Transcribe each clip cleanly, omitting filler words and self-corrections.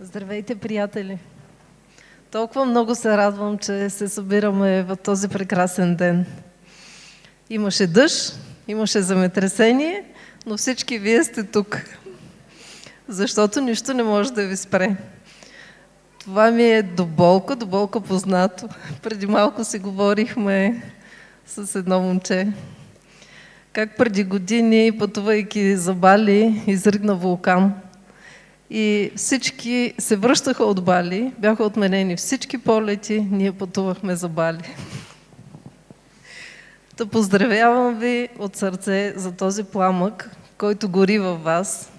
Здравейте, приятели! Толкова много се радвам, че се събираме в този прекрасен ден. Имаше дъжд, имаше земетресение, но всички вие сте тук, защото нищо не може да ви спре. Това ми е до болка познато. Преди малко си говорихме с едно момче, как преди години, пътувайки за Бали, изригна вулкан. И всички се връщаха от Бали, бяха отменени всички полети, ние пътувахме за Бали. Да поздравявам ви от сърце за този пламък, който гори във вас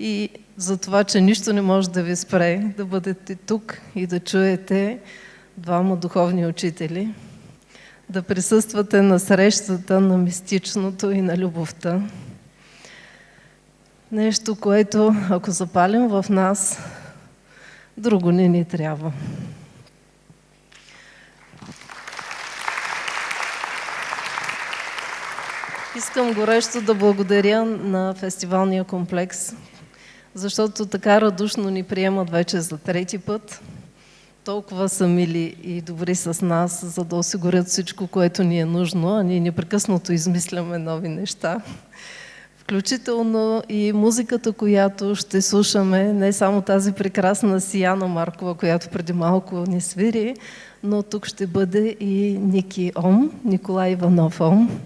и за това, че нищо не може да ви спре да бъдете тук и да чуете двама духовни учители, да присъствате на срещата на мистичното и на любовта. Нещо, което, ако запалим в нас, друго не ни трябва. Искам горещо да благодаря на фестивалния комплекс, защото така радушно ни приемат вече за трети път. Толкова са мили и добри с нас, за да осигурят всичко, което ни е нужно, а ние непрекъснато измисляме нови неща. Включително и музиката, която ще слушаме, не само тази прекрасна Сияна Маркова, която преди малко ни свири, но тук ще бъде и Ники Ом, Николай Иванов Ом.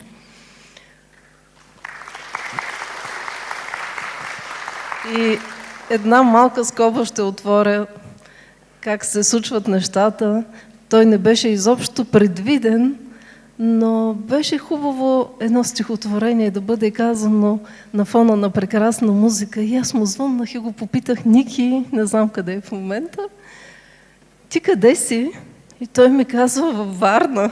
И една малка скоба ще отворя как се случват нещата. Той не беше изобщо предвиден, но беше хубаво едно стихотворение да бъде казано на фона на прекрасна музика. И аз му звъннах и го попитах: Ники, не знам къде е в момента, ти къде си? И той ми казва: във Варна.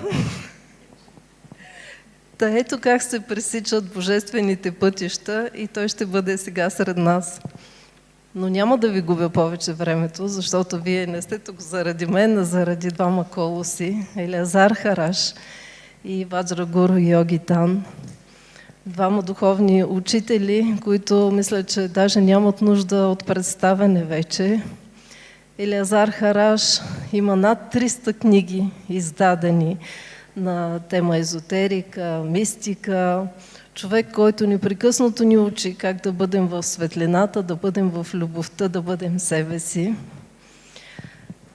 Та ето как се пресичат божествените пътища и той ще бъде сега сред нас. Но няма да ви губя повече времето, защото вие не сте тук заради мен, а заради двама колоси, Елиазар Хараш и Ваджрагуру Йогитан. Двама духовни учители, които мисля, че даже нямат нужда от представяне вече. Елиазар Хараш има над 300 книги издадени на тема езотерика, мистика. Човек, който непрекъснато ни учи как да бъдем в светлината, да бъдем в любовта, да бъдем себе си.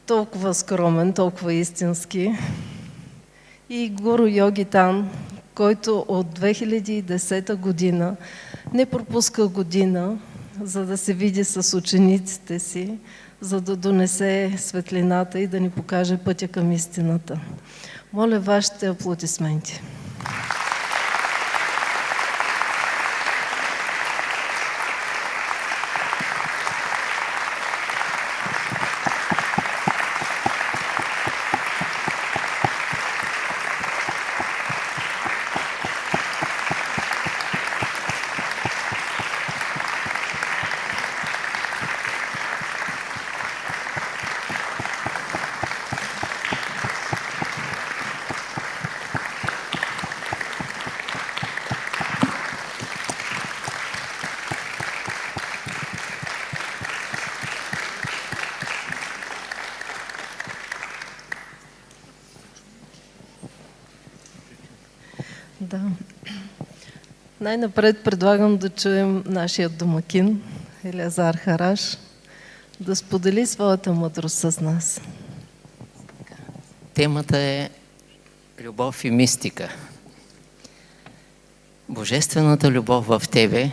Толкова скромен, толкова истински. И Гуру Йогитан, който от 2010 година не пропуска година, за да се види с учениците си, за да донесе светлината и да ни покаже пътя към истината. Моля вашите аплодисменти. Да. Най-напред предлагам да чуем нашия домакин, Елиазар Хараш, да сподели своята мъдрост с нас. Темата е любов и мистика. Божествената любов в тебе,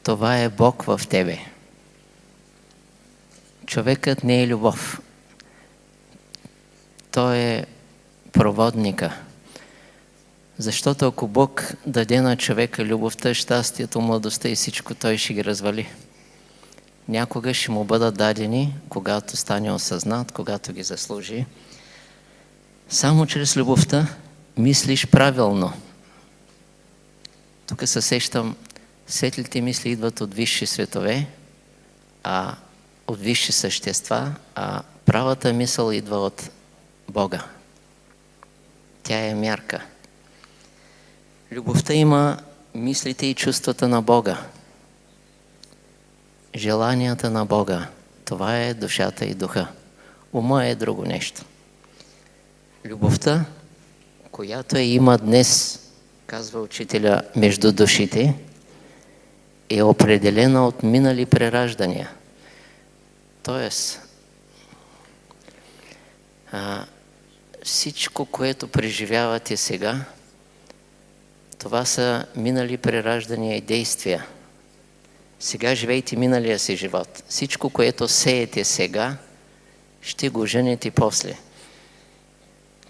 това е Бог в тебе. Човекът не е любов. Той е проводника. Защото ако Бог даде на човека любовта, щастието, младостта и всичко, той ще ги развали. Някога ще му бъдат дадени, когато стане осъзнат, когато ги заслужи. Само чрез любовта мислиш правилно. Тук се сещам, светлите мисли идват от висши светове, от висши същества, а правата мисъл идва от Бога. Тя е мярка. Любовта има мислите и чувствата на Бога. желанията на Бога. Това е душата и духа. Ума е друго нещо. Любовта, която има днес, казва учителя, между душите, е определена от минали прераждания. Тоест, всичко, което преживявате сега, това са минали прераждания и действия. Сега живейте миналия си живот. Всичко, което сеете сега, ще го женете после.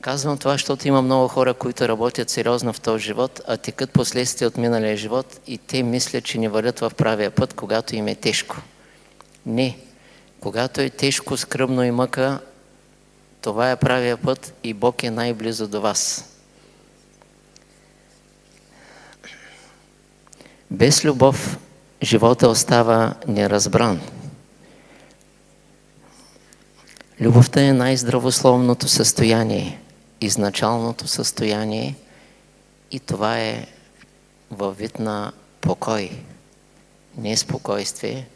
Казвам това, защото има много хора, които работят сериозно в този живот, а текат последствия от миналия живот и те мислят, че не вървят в правия път, когато им е тежко. Не. Когато е тежко, скръбно и мъка, това е правия път и Бог е най-близо до вас. Без любов живота остава неразбран. Любовта е най-здравословното състояние, изначалното състояние и това е във вид на покой. Не спокойствие,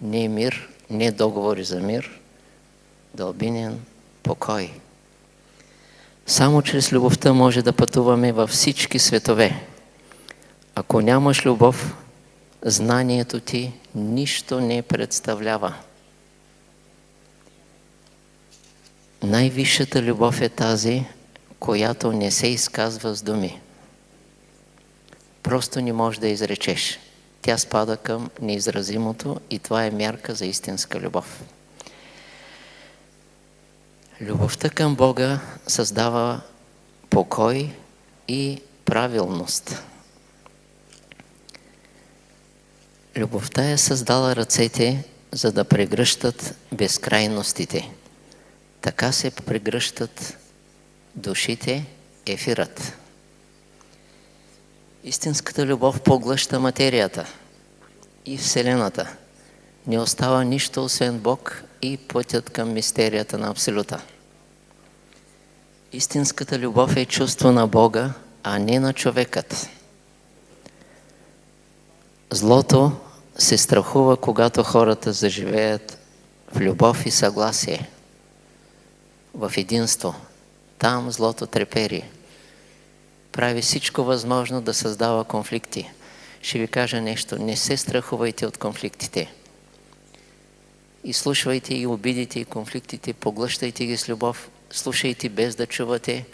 не мир, не договори за мир, дълбинен покой. Само чрез любовта може да пътуваме във всички светове. Ако нямаш любов, знанието ти нищо не представлява. Най-висшата любов е тази, която не се изказва с думи. Просто не можеш да изречеш. Тя спада към неизразимото и това е мярка за истинска любов. Любовта към Бога създава покой и правилност. Любовта е създала ръцете, за да прегръщат безкрайностите. Така се прегръщат душите, ефирът. Истинската любов поглъща материята и Вселената. Не остава нищо освен Бог и пътят към мистерията на Абсолюта. Истинската любов е чувство на Бога, а не на човекът. Злото се страхува, когато хората заживеят в любов и съгласие, в единство. Там злото трепери. Прави всичко възможно да създава конфликти. Ще ви кажа нещо. Не се страхувайте от конфликтите. Изслушвайте и обидите и конфликтите, поглъщайте ги с любов, слушайте без да чувате,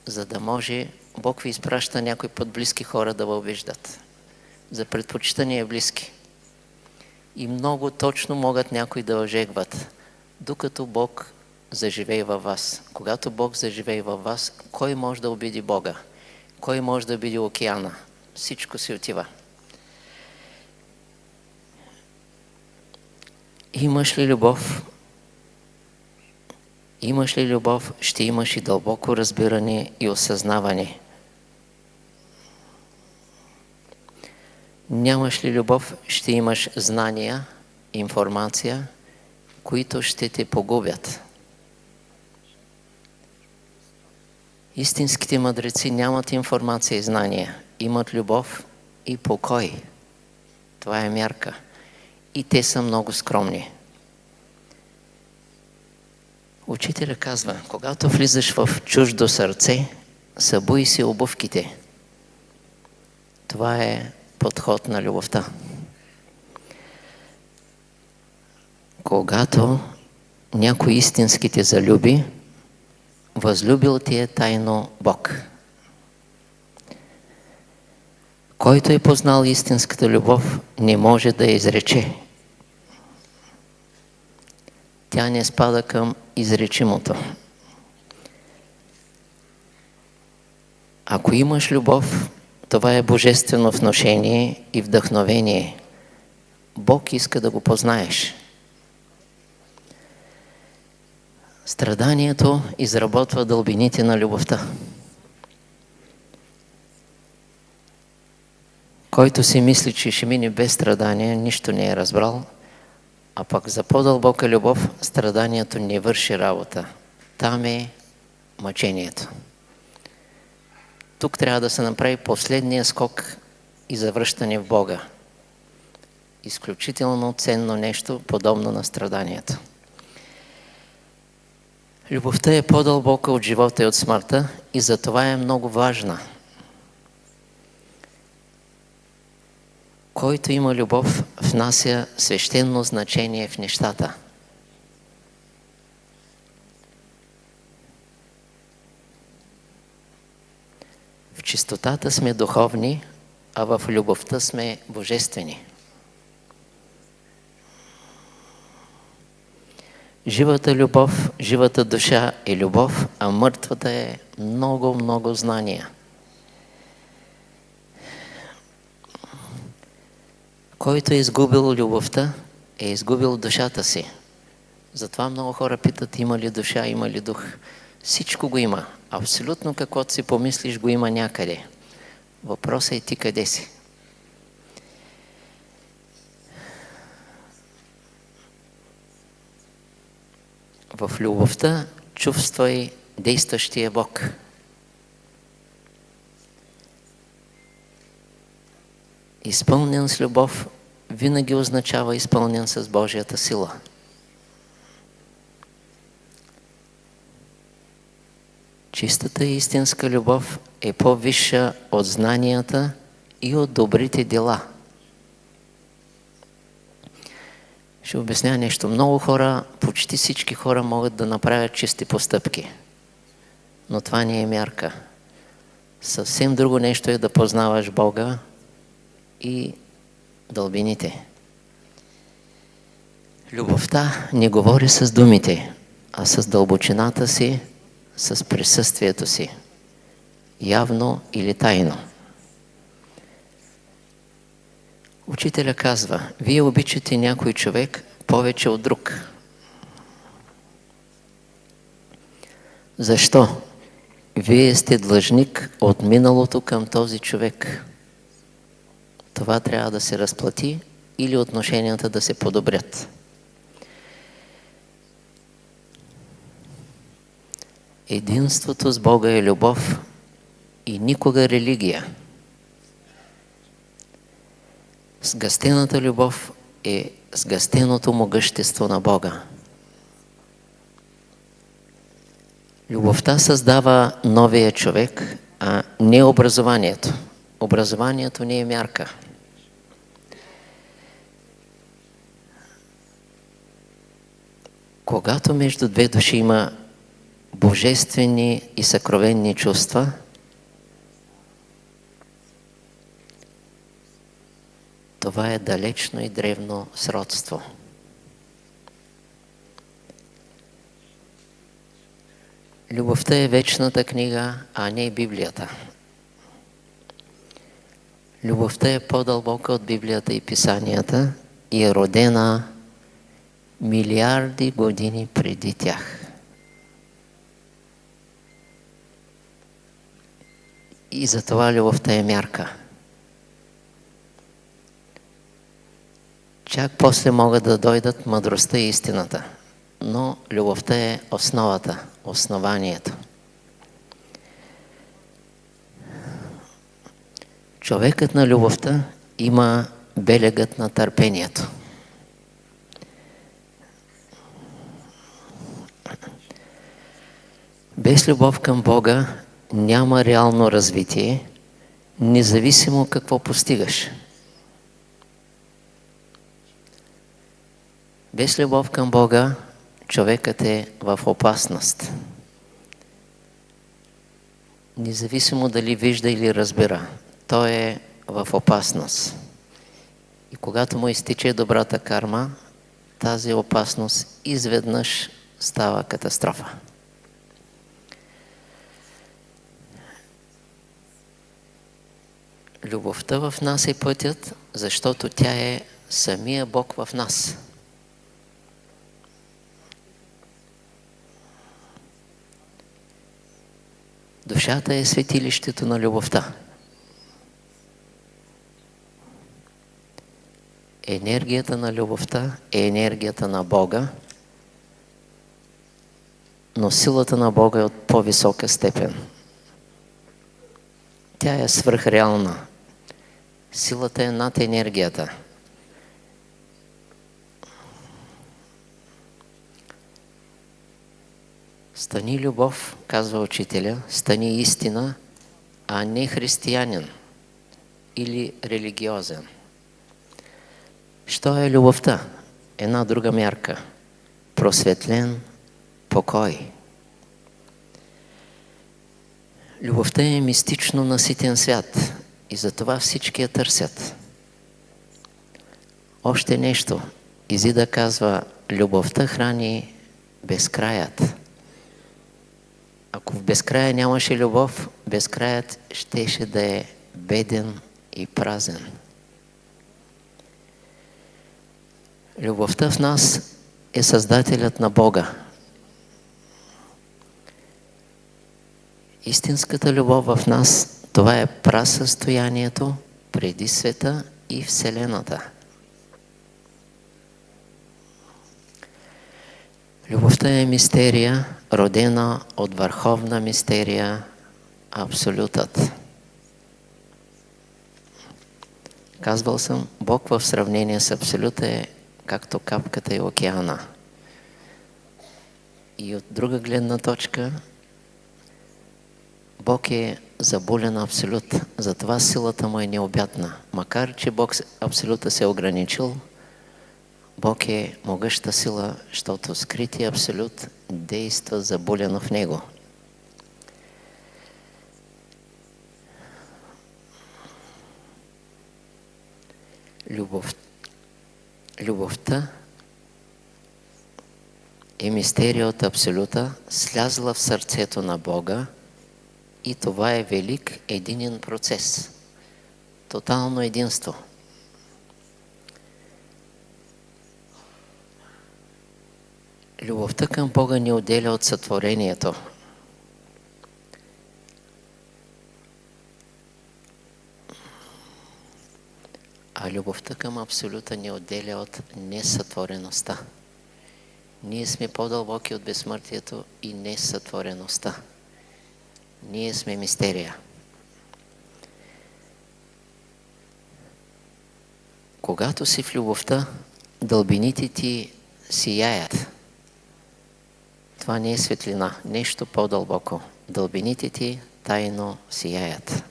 за да може Бог ви изпраща някой път близки хора да ви обиждат. За предпочитание близки. И много точно могат някои да ожегват, докато Бог заживее във вас. Когато Бог заживее във вас, кой може да обиди Бога? Кой може да обиди океана? Всичко си отива. Имаш ли любов? Имаш ли любов, ще имаш и дълбоко разбиране и осъзнаване. Нямаш ли любов, ще имаш знания, информация, които ще те погубят. Истинските мъдреци нямат информация и знания, имат любов и покой. Това е мярка. И те са много скромни. Учителя казва, когато влизаш в чуждо сърце, събуй си обувките. Това е подход на любовта. Когато някой истински те залюби, възлюбил ти е тайно Бог. Който е познал истинската любов, не може да я изрече. Тя не спада към изречимото. Ако имаш любов, това е божествено внушение и вдъхновение. Бог иска да го познаеш. Страданието изработва дълбините на любовта. Който си мисли, че ще мине без страдание, нищо не е разбрал, а пък за по-дълбока любов страданието не върши работа. Там е мъчението. Тук трябва да се направи последния скок и завръщане в Бога. изключително ценно нещо, подобно на страданието. Любовта е по-дълбока от живота и от смъртта и затова е много важна. Който има любов, внася свещено значение в нещата. В чистотата сме духовни, а в любовта сме божествени. Живата любов, живата душа е любов, а мъртвата е много, много знания. Който е изгубил любовта, е изгубил душата си. Затова много хора питат, има ли душа, има ли дух. Всичко го има. Абсолютно каквото си помислиш, го има някъде. Въпросът е ти къде си. В любовта чувствай действащия Бог. Изпълнен с любов винаги означава изпълнен с Божията сила. Чистата и истинска любов е по-висша от знанията и от добрите дела. Ще обясня нещо. Много хора, почти всички хора могат да направят чисти постъпки. Но това не е мярка. Съвсем друго нещо е да познаваш Бога и дълбините. Любовта не говори с думите, а с дълбочината си, с присъствието си, явно или тайно. Учителя казва, вие обичате някой човек повече от друг. Защо? Вие сте длъжник от миналото към този човек. Това трябва да се разплати или отношенията да се подобрят. Единството с Бога е любов и никога религия. Сгъстената любов е сгъстеното могъщество на Бога. Любовта създава новия човек, а не образованието. Образованието не е мярка. Когато между две души има божествени и съкровенни чувства, това е далечно и древно сродство. Любовта е вечната книга, а не Библията. Любовта е по-дълбока от Библията и Писанията и е родена милиарди години преди тях. И затова любовта е мярка. Чак после могат да дойдат мъдростта и истината. Но любовта е основата, основанието. Човекът на любовта има белегът на търпението. Без любов към Бога няма реално развитие, независимо какво постигаш. Без любов към Бога човекът е в опасност. Независимо дали вижда или разбира, той е в опасност. И когато му изтича добрата карма, тази опасност изведнъж става катастрофа. Любовта в нас е пътят, защото тя е самия Бог в нас. Душата е светилището на любовта. Енергията на любовта е енергията на Бога, но силата на Бога е от по-висока степен. Тя е свръхреална. Силата е над енергията. Стани любов, казва учителя, стани истина, а не християнин или религиозен. Що е любовта? Една друга мярка. Просветлен покой. Любовта е мистично наситен свят и затова всички я търсят. Още нещо. Изида казва, любовта храни безкраят. Ако в безкрая нямаше любов, безкраят щеше да е беден и празен. Любовта в нас е създателят на Бога. Истинската любов в нас, това е прасъстоянието преди света и Вселената. Любовта е мистерия, родена от върховна мистерия, Абсолютът. Казвал съм, Бог в сравнение с Абсолюта е както капката и океана. И от друга гледна точка, Бог е заболен Абсолют, затова силата му е необятна. Макар че Бог Абсолюта се е ограничил, Бог е могъща сила, защото скрития Абсолют действа заболено в него. Любовта е мистерия от Абсолюта, слязла в сърцето на Бога, и това е велик единен процес. Тотално единство. Любовта към Бога ни отделя от сътворението. А любовта към Абсолюта ни отделя от несътвореността. Ние сме по-дълбоки от безсмъртието и несътвореността. Ние сме мистерия. Когато си в любовта, дълбините ти сияят. Това не е светлина, нещо по-дълбоко. Дълбините ти тайно сияят.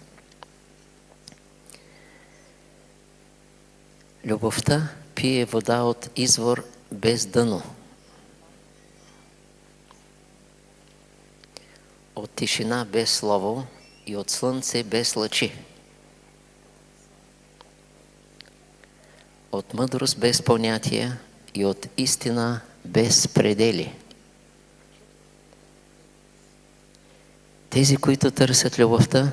Любовта пие вода от извор без дъно. От тишина без слово и от слънце без лъчи. От мъдрост без понятия и от истина без предели. Тези, които търсят любовта,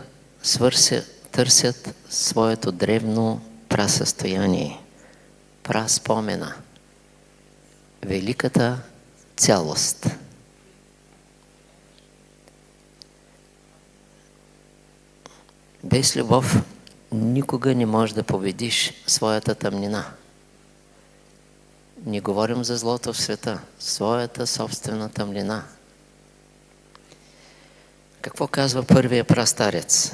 търсят своето древно прасъстояние, праспомена, великата цялост. Без любов никога не можеш да победиш своята тъмнина. Не говорим за злото в света, своята собствена тъмнина. Какво казва първия прастарец?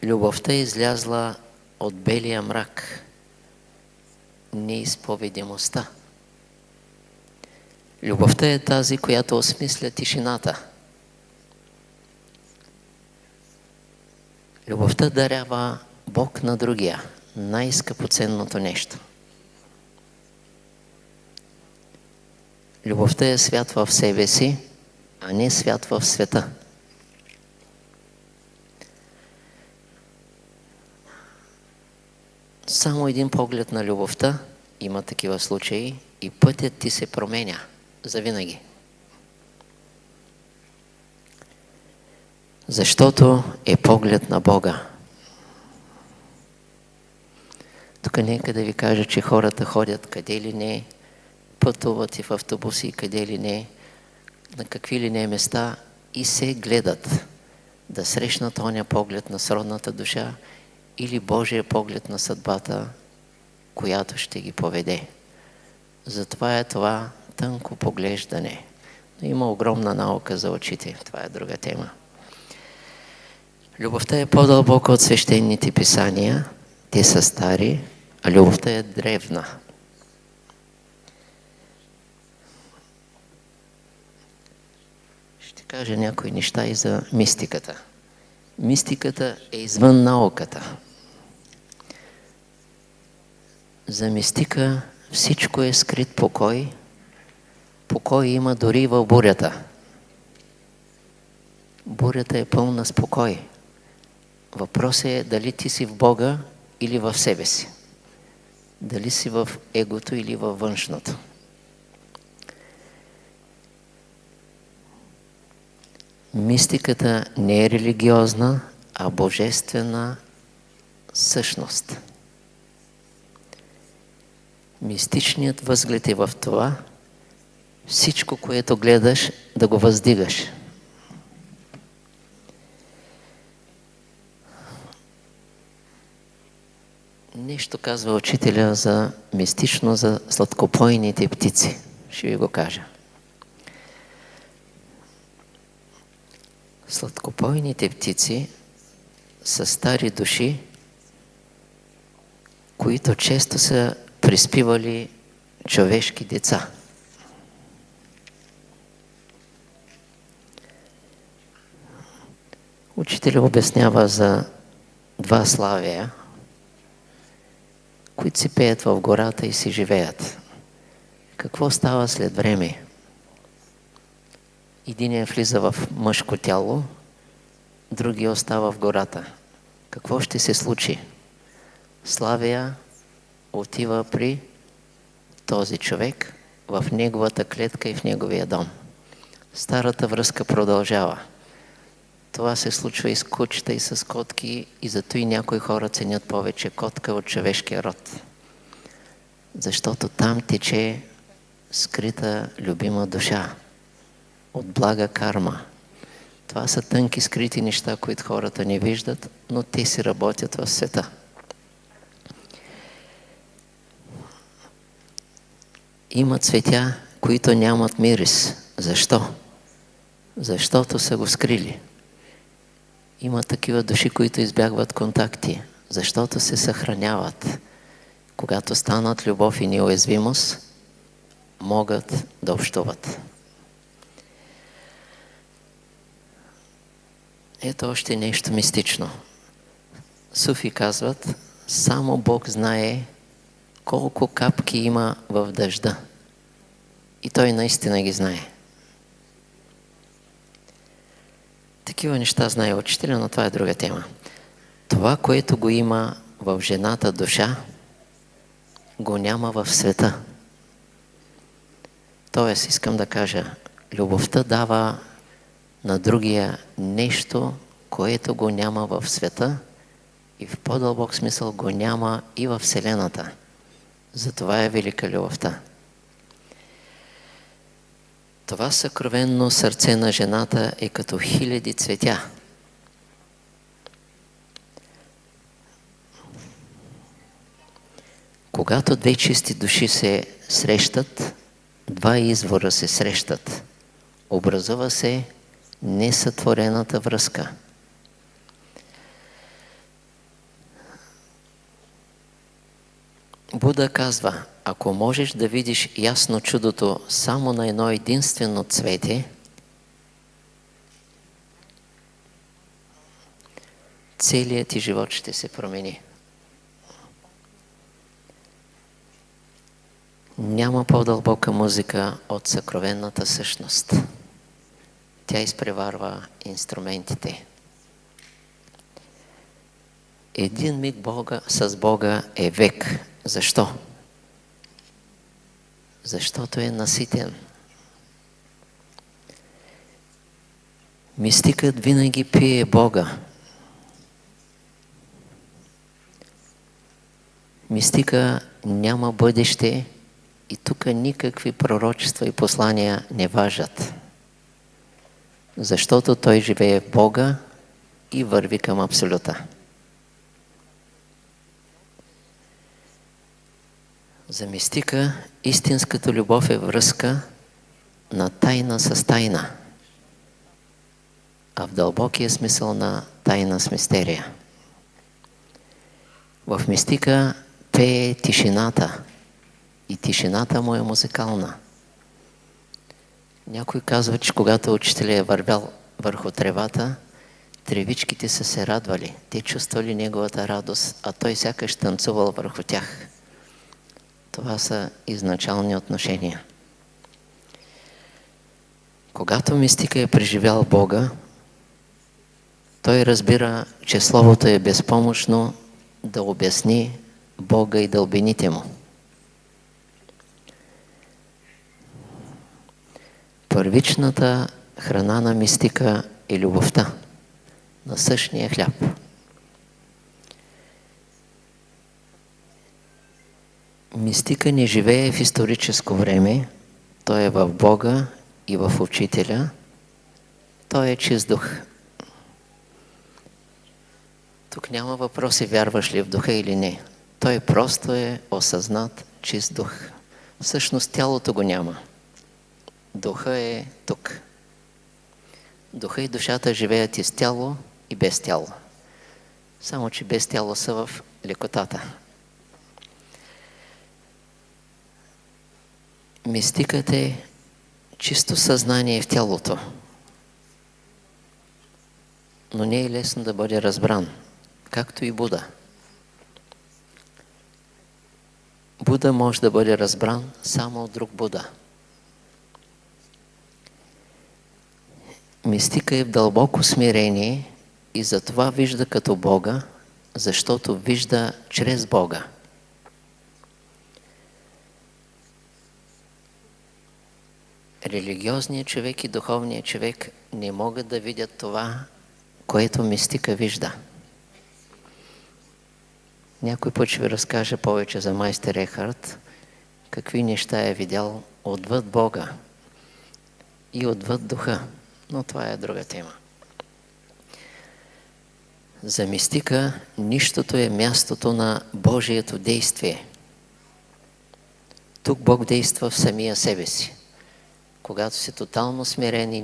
Любовта е излязла от белия мрак, неизповедимостта. Любовта е тази, която осмисля тишината. Любовта дарява Бог на другия, най-скъпоценното нещо. Любовта е свят в себе си, а не свят в света. Само един поглед на любовта, има такива случаи, и пътят ти се променя завинаги. Защото е поглед на Бога. Тук нека да ви кажа, че хората ходят къде ли не, пътуват и в автобуси, къде ли не, на какви ли не места и се гледат да срещнат оня поглед на сродната душа или Божия поглед на съдбата, която ще ги поведе. Затова е това тънко поглеждане. Но има огромна наука за очите. Това е друга тема. Любовта е по-дълбока от свещените писания. Те са стари, а любовта е древна. кажа някои неща и за мистиката. Мистиката е извън науката. За мистика всичко е скрит покой. Покой има дори в бурята. Бурята е пълна спокой. Въпросът е дали ти си в Бога или в себе си. Дали си в егото или във външното. Мистиката не е религиозна, а божествена същност. Мистичният възглед е в това, всичко, което гледаш, да го въздигаш. Нещо казва учителя за мистично за сладкопойните птици. Ще ви го кажа. Сладкопойните птици са стари души, които често са приспивали човешки деца. Учителя обяснява за два славия, които си пеят в гората и си живеят. Какво става след време? Единият влиза в мъжко тяло, другият остава в гората. Какво ще се случи? Славия отива при този човек, в неговата клетка и в неговия дом. Старата връзка продължава. Това се случва и с кучета, и с котки, и зато и някои хора ценят повече котка от човешкия род. Защото там тече скрита любима душа от блага карма. Това са тънки скрити неща, които хората не виждат, но те си работят в света. Има цветя, които нямат мирис. Защо? Защото са го скрили. Има такива души, които избягват контакти, защото се съхраняват. Когато станат любов и неуязвимост, могат да общуват. Ето още нещо мистично. Суфи казват, само Бог знае колко капки има в дъжда. И той наистина ги знае. Такива неща знае учителя, но това е друга тема. Това, което го има в жената душа, го няма в света. Тоест, искам да кажа, любовта дава на другия нещо, което го няма в света и в по-дълбок смисъл го няма и в Вселената. Затова е велика любовта. Това съкровенно сърце на жената е като хиляди цветя. Когато две чисти души се срещат, два извора се срещат. Образува се несътворената връзка. Буда казва, ако можеш да видиш ясно чудото само на едно единствено цвете, целият ти живот ще се промени. Няма по-дълбока музика от съкровенната същност. Тя изпреварва инструментите. Един миг с Бога е век. Защо? Защото е наситен. Мистикът винаги пие Бога. Мистика няма бъдеще и тук никакви пророчества и послания не важат. Защото той живее в Бога и върви към Абсолюта. За мистика истинската любов е връзка на тайна с тайна, а в дълбокия смисъл на тайна с мистерия. В мистика пее тишината и тишината му е музикална. Някой казва, че когато учителя е вървял върху тревата, тревичките са се радвали. Те чувствали неговата радост, а той сякаш танцувал върху тях. Това са изначални отношения. Когато мистика е преживял Бога, той разбира, че Словото е безпомощно да обясни Бога и дълбините му. Първичната храна на мистика е любовта, на същия хляб. Мистика не живее в историческо време, той е в Бога и в Учителя, той е чист дух. Тук няма въпроси, вярваш ли в духа или не. Той просто е осъзнат чист дух. Всъщност тялото го няма. Духа е тук. Духа и душата живеят и с тяло, и без тяло. Само че без тяло са в лекотата. Мистикът е чисто съзнание в тялото. Но не е лесно да бъде разбран, както и Буда. Буда може да бъде разбран само от друг Буда. Мистика е в дълбоко смирение и затова вижда като Бога, защото вижда чрез Бога. Религиозният човек и духовният човек не могат да видят това, което мистика вижда. Някой път ще ви разкаже повече за майстер Ехарт, какви неща е видял отвъд Бога и отвъд духа. Но това е друга тема. За мистика нищото е мястото на Божието действие. Тук Бог действа в самия себе си. Когато си тотално смирен и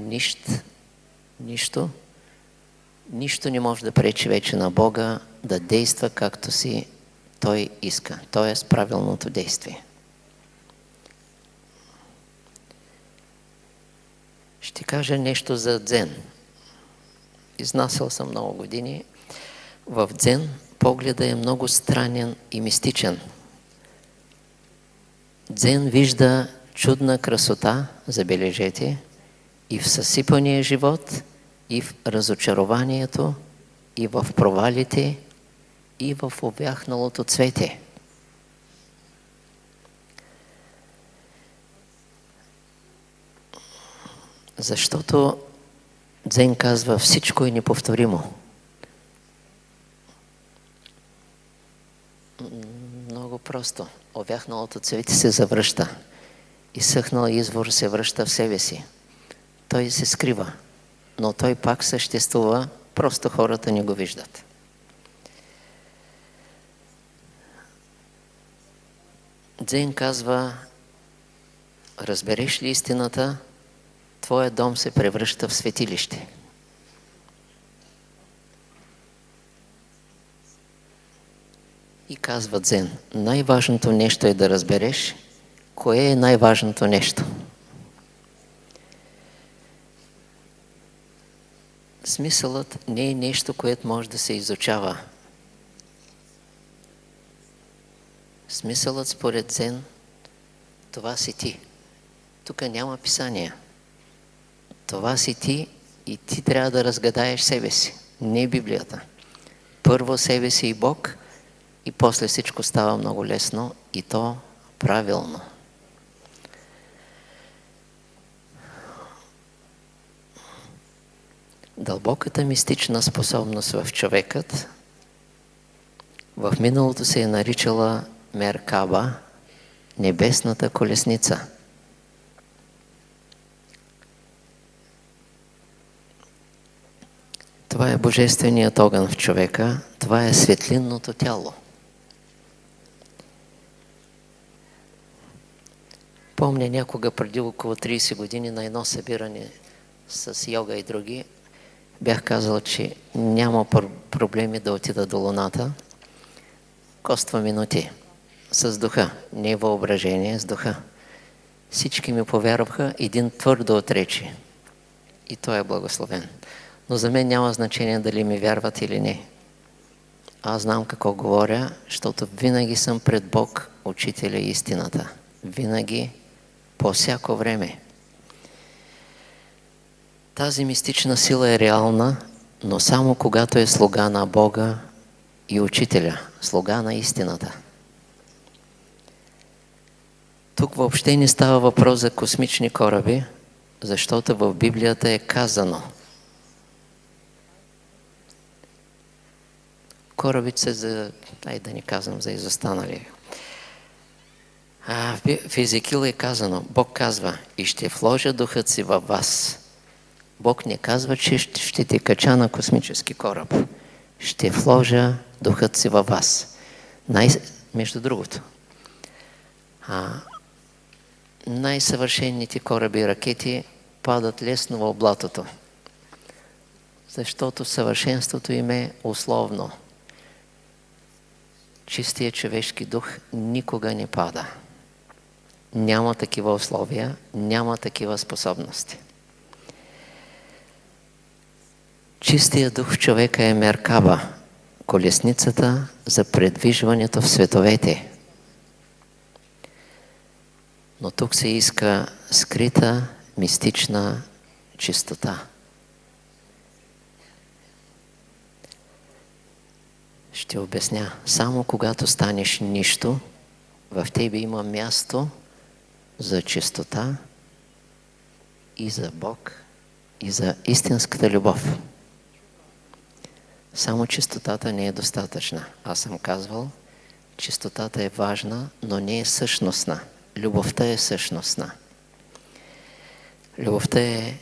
нищо не може да пречи вече на Бога да действа както си Той иска, т.е. правилното действие. Ще кажа нещо за дзен. Изнасял съм много години. В дзен погледът е много странен и мистичен. Дзен вижда чудна красота, забележете, и в съсипания живот, и в разочарованието, и в провалите, и в увяхналото цвете. Защото дзен казва, всичко е неповторимо. Много просто. Овяхналото цвете се завръща. Изсъхнал извор се връща в себе си. Той се скрива, но той пак съществува, просто хората не го виждат. Дзен казва, разбереш ли истината, твоя дом се превръща в светилище. И казва дзен, най-важното нещо е да разбереш, кое е най-важното нещо. Смисълът не е нещо, което може да се изучава. Смисълът според дзен, това си ти. Тук няма писания. Това си ти и ти трябва да разгадаеш себе си, не Библията. Първо себе си и Бог и после всичко става много лесно и то правилно. Дълбоката мистична способност в човекът в миналото се е наричала Меркаба, небесната колесница. Това е божественият огън в човека, това е светлинното тяло. Помня някога преди около 30 години на едно събиране с йога и други, бях казал, че няма проблеми да отида до Луната. Коства минути с духа, не въображение, с духа. Всички ми повярваха, един твърдо отрече. И той е благословен. Но за мен няма значение дали ми вярват или не. Аз знам какво говоря, защото винаги съм пред Бог, учителя и истината. Винаги, по всяко време. Тази мистична сила е реална, но само когато е слуга на Бога и учителя, слуга на истината. Тук въобще не става въпрос за космични кораби, защото в Библията е казано. Корабите са за... да не казвам за изостанали. В Езекил е казано, Бог казва, и ще вложа духът си във вас. Бог не казва, че ще те кача на космически кораб. Ще вложа духът си във вас. Между другото, най-съвършените кораби и ракети падат лесно в блатото, защото съвършенството им е условно. Чистият човешки дух никога не пада. Няма такива условия, няма такива способности. Чистият дух в човека е меркаба, колесницата за предвижването в световете. Но тук се иска скрита, мистична чистота. Ще обясня. Само когато станеш нищо, в тебе има място за чистота и за Бог, и за истинската любов. Само чистотата не е достатъчна. Аз съм казвал, чистотата е важна, но не е същностна. Любовта е същностна. Любовта е,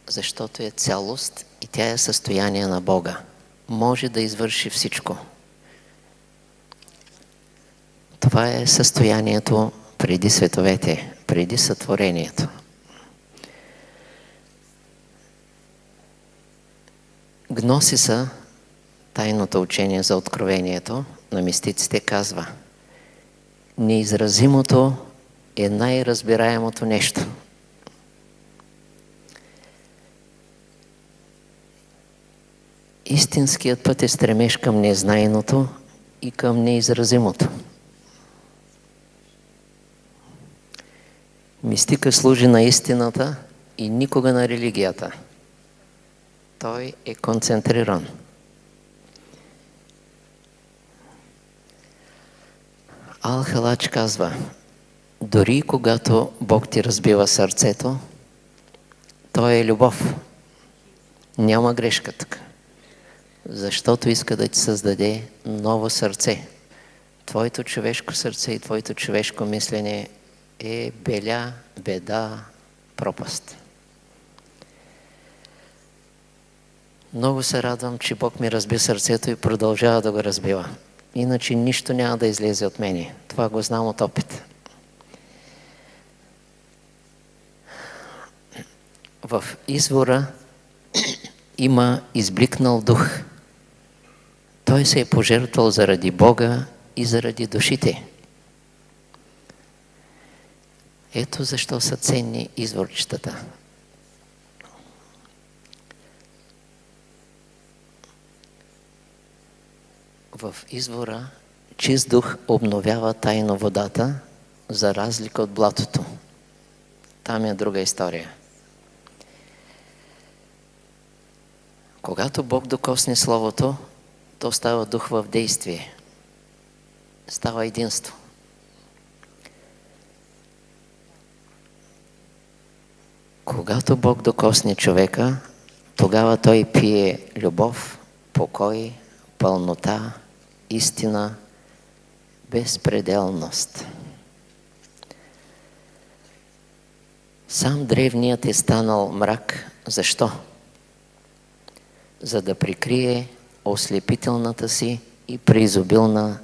защото е цялост и тя е състояние на Бога. Може да извърши всичко. Това е състоянието преди световете, преди сътворението. Гносиса, тайното учение за откровението на мистиците, казва: неизразимото е най-разбираемото нещо. Истинският път е стремеж към незнайното и към неизразимото. Мистика служи на истината и никога на религията. Той е концентриран. Ал-Халач казва: дори когато Бог ти разбива сърцето, Той е любов. Няма грешка тук. Защото иска да ти създаде ново сърце. Твоето човешко сърце и твоето човешко мислене е беля, беда, пропаст. Много се радвам, че Бог ми разби сърцето и продължава да го разбива. Иначе нищо няма да излезе от мене. Това го знам от опит. В извора има избликнал дух. Той се е пожертвал заради Бога и заради душите. Ето защо са ценни изворчетата. В извора чист дух обновява тайно водата, за разлика от блатото. Там е друга история. Когато Бог докосне Словото, то става дух в действие. Става единство. Когато Бог докосне човека, тогава той пие любов, покой, пълнота, истина, безпределност. Сам древният е станал мрак. Защо? За да прикрие ослепителната си и преизобилна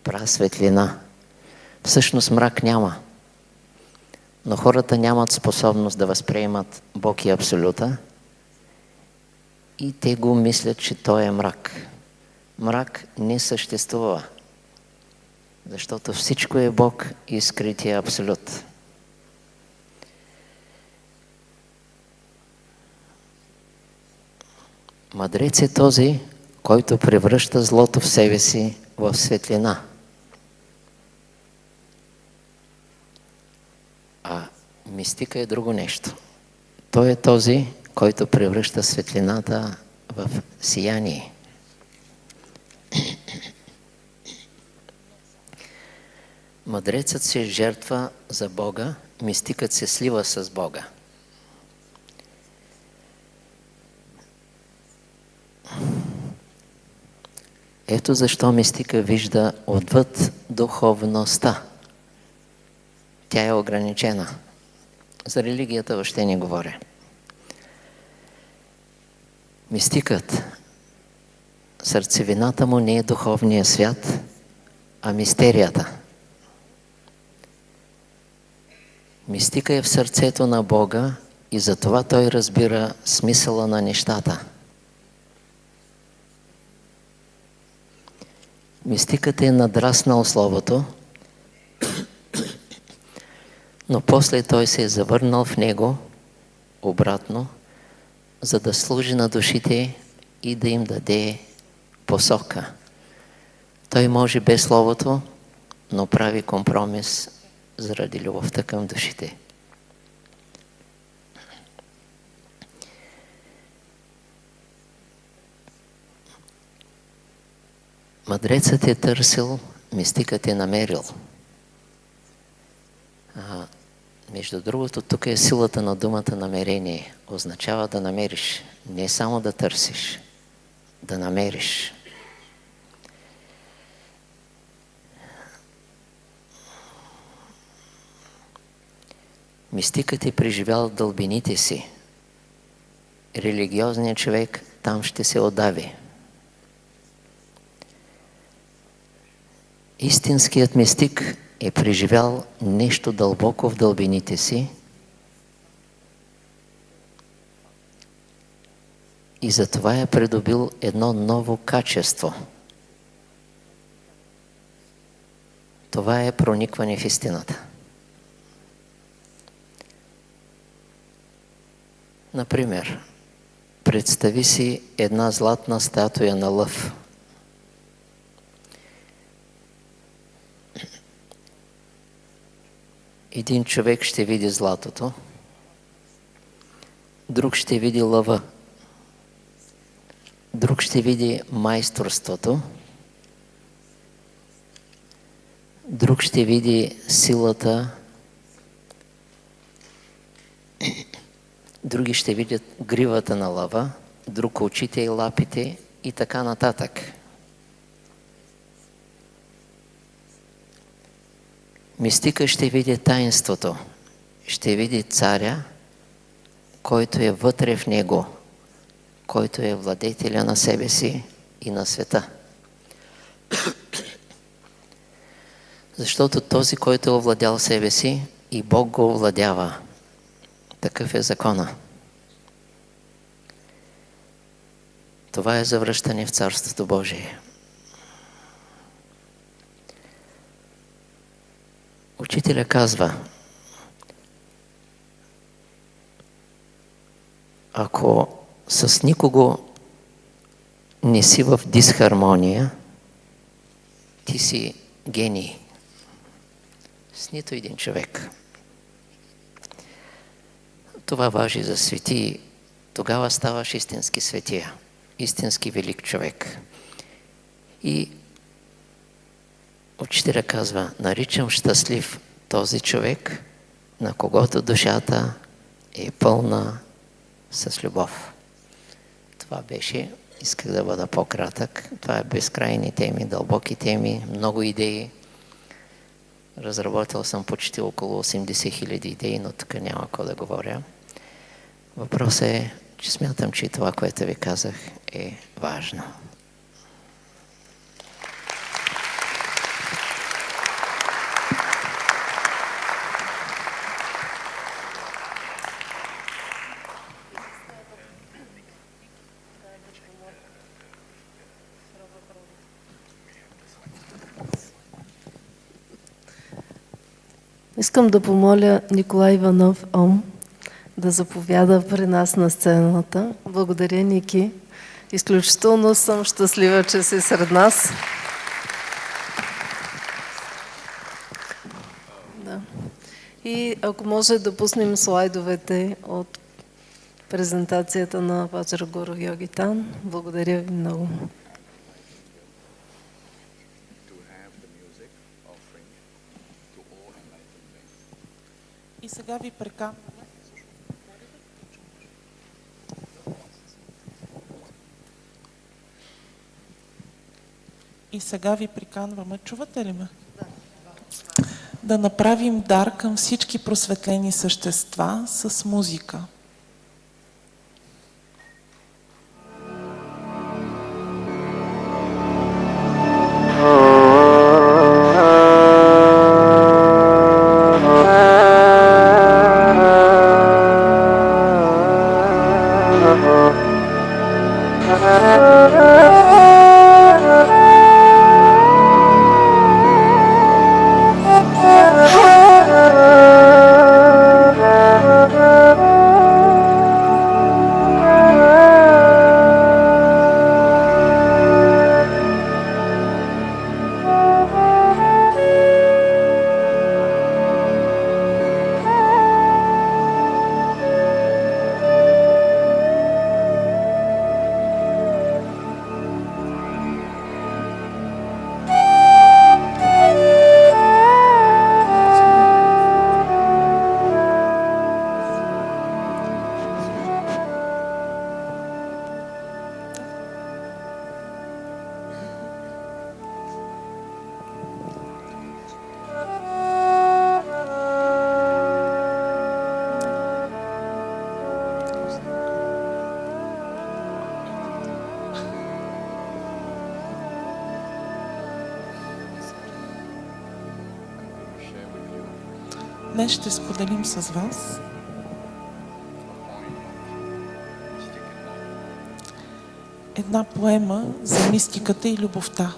прасветлина. Всъщност мрак няма. Но хората нямат способност да възприемат Бог и Абсолюта и те го мислят, че той е мрак. Мрак не съществува, защото всичко е Бог и скрития Абсолют. Мъдрец е този, който превръща злото в себе си в светлина. А мистика е друго нещо. Той е този, който превръща светлината в сияние. Мъдрецът се жертва за Бога, мистикът се слива с Бога. Ето защо мистика вижда отвъд духовността. Тя е ограничена. За религията въобще не говоря. Мистикът, сърцевината му не е духовния свят, а мистерията. Мистика е в сърцето на Бога и затова той разбира смисъла на нещата. Мистикът е надраснал Словото, но после той се е завърнал в него обратно, за да служи на душите и да им даде посока. Той може без Словото, но прави компромис заради любовта към душите. Мъдрецът е търсил, мистикът е намерил. Между другото, тук е силата на думата намерение. Означава да намериш, не само да търсиш, да намериш. Мистикът е преживял дълбините си. Религиозният човек там ще се отдави. Истинският мистик е преживял нещо дълбоко в дълбините си и затова е придобил едно ново качество. Това е проникване в истината. Например, представи си една златна статуя на лъв. Един човек ще види златото, друг ще види лъва, друг ще види майсторството, друг ще види силата, други ще видят гривата на лъва, друг очите и лапите и така нататък. Мистика ще види таинството, ще види царя, който е вътре в него, който е владетеля на себе си и на света. Защото този, който е овладял себе си, и Бог го овладява. Такъв е закона. Това е завръщане в Царството Божие. Учителя казва, ако с никого не си в дисхармония, ти си гений. С нито един човек. Това важи за светии. Тогава ставаш истински светия, истински велик човек. И учителя казва, наричам щастлив този човек, на когото душата е пълна с любов. Това беше, исках да бъда по-кратък, това е безкрайни теми, дълбоки теми, много идеи. Разработил съм почти около 80 000 идеи, но тук няма какво да говоря. Въпросът е, че смятам, че това, което ви казах, е важно. Искам да помоля Николай Иванов Ом да заповяда при нас на сцената. Благодаря, Ники, Изключително съм щастлива, че си сред нас. Да. И ако може да пуснем слайдовете от презентацията на Ваджрагуру Йогитан. Благодаря ви много. И сега ви приканваме. Чувате ли ме? Да направим дар към всички просветлени същества с музика. Днес ще споделим с вас една поема за мистиката и любовта.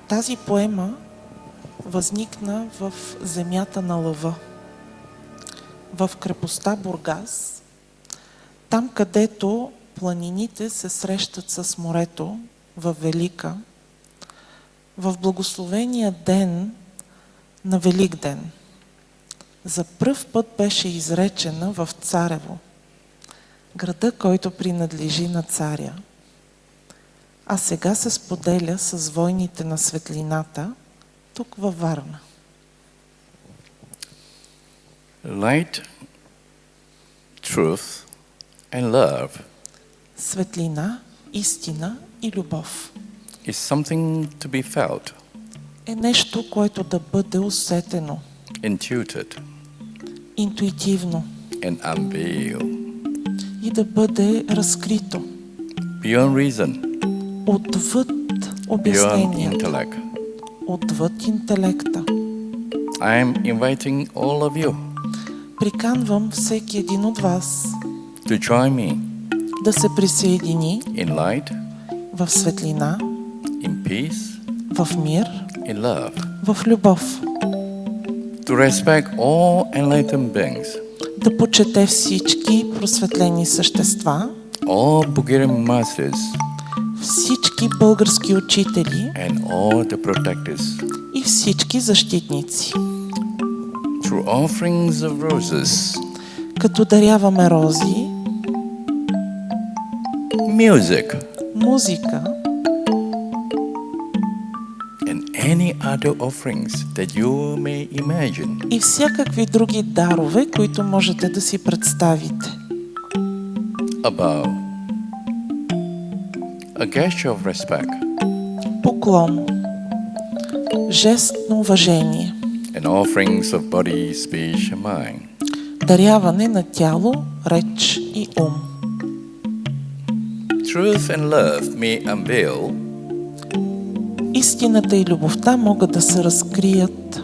Тази поема възникна в земята на лъва, в крепостта Бургас, там където планините се срещат с морето във Велика, в благословения ден на Великден. За пръв път беше изречена в Царево, града, който принадлежи на царя, а сега се споделя с войните на светлината тук във Варна. Light, truth and love Светлина, истина и любов is something to be felt, е нещо, което да бъде усетено, intuited, интуитивно and unveiled и да бъде разкрито beyond reason, отвъд beyond обяснението, intellect. отвъд интелекта. I am inviting all of you Приканвам всеки един от вас to join me да се присъедини in light, в светлина, in peace, в мир, in love, в любов, to respect all enlightened beings, да почете всички просветлени същества, all Bulgarian masters, всички български учители and all the protectors. и всички защитници. Through offerings of roses, Като даряваме рози, music, музика and any other offerings that you may imagine. и всякакви други дарове, които можете да си представите. Above, a gesture of respect Поклон, жест на уважение, and offerings of body, speech and mind. даряване на тяло, реч и ум. Truth and love may unveil Истината и любовта могат да се разкрият,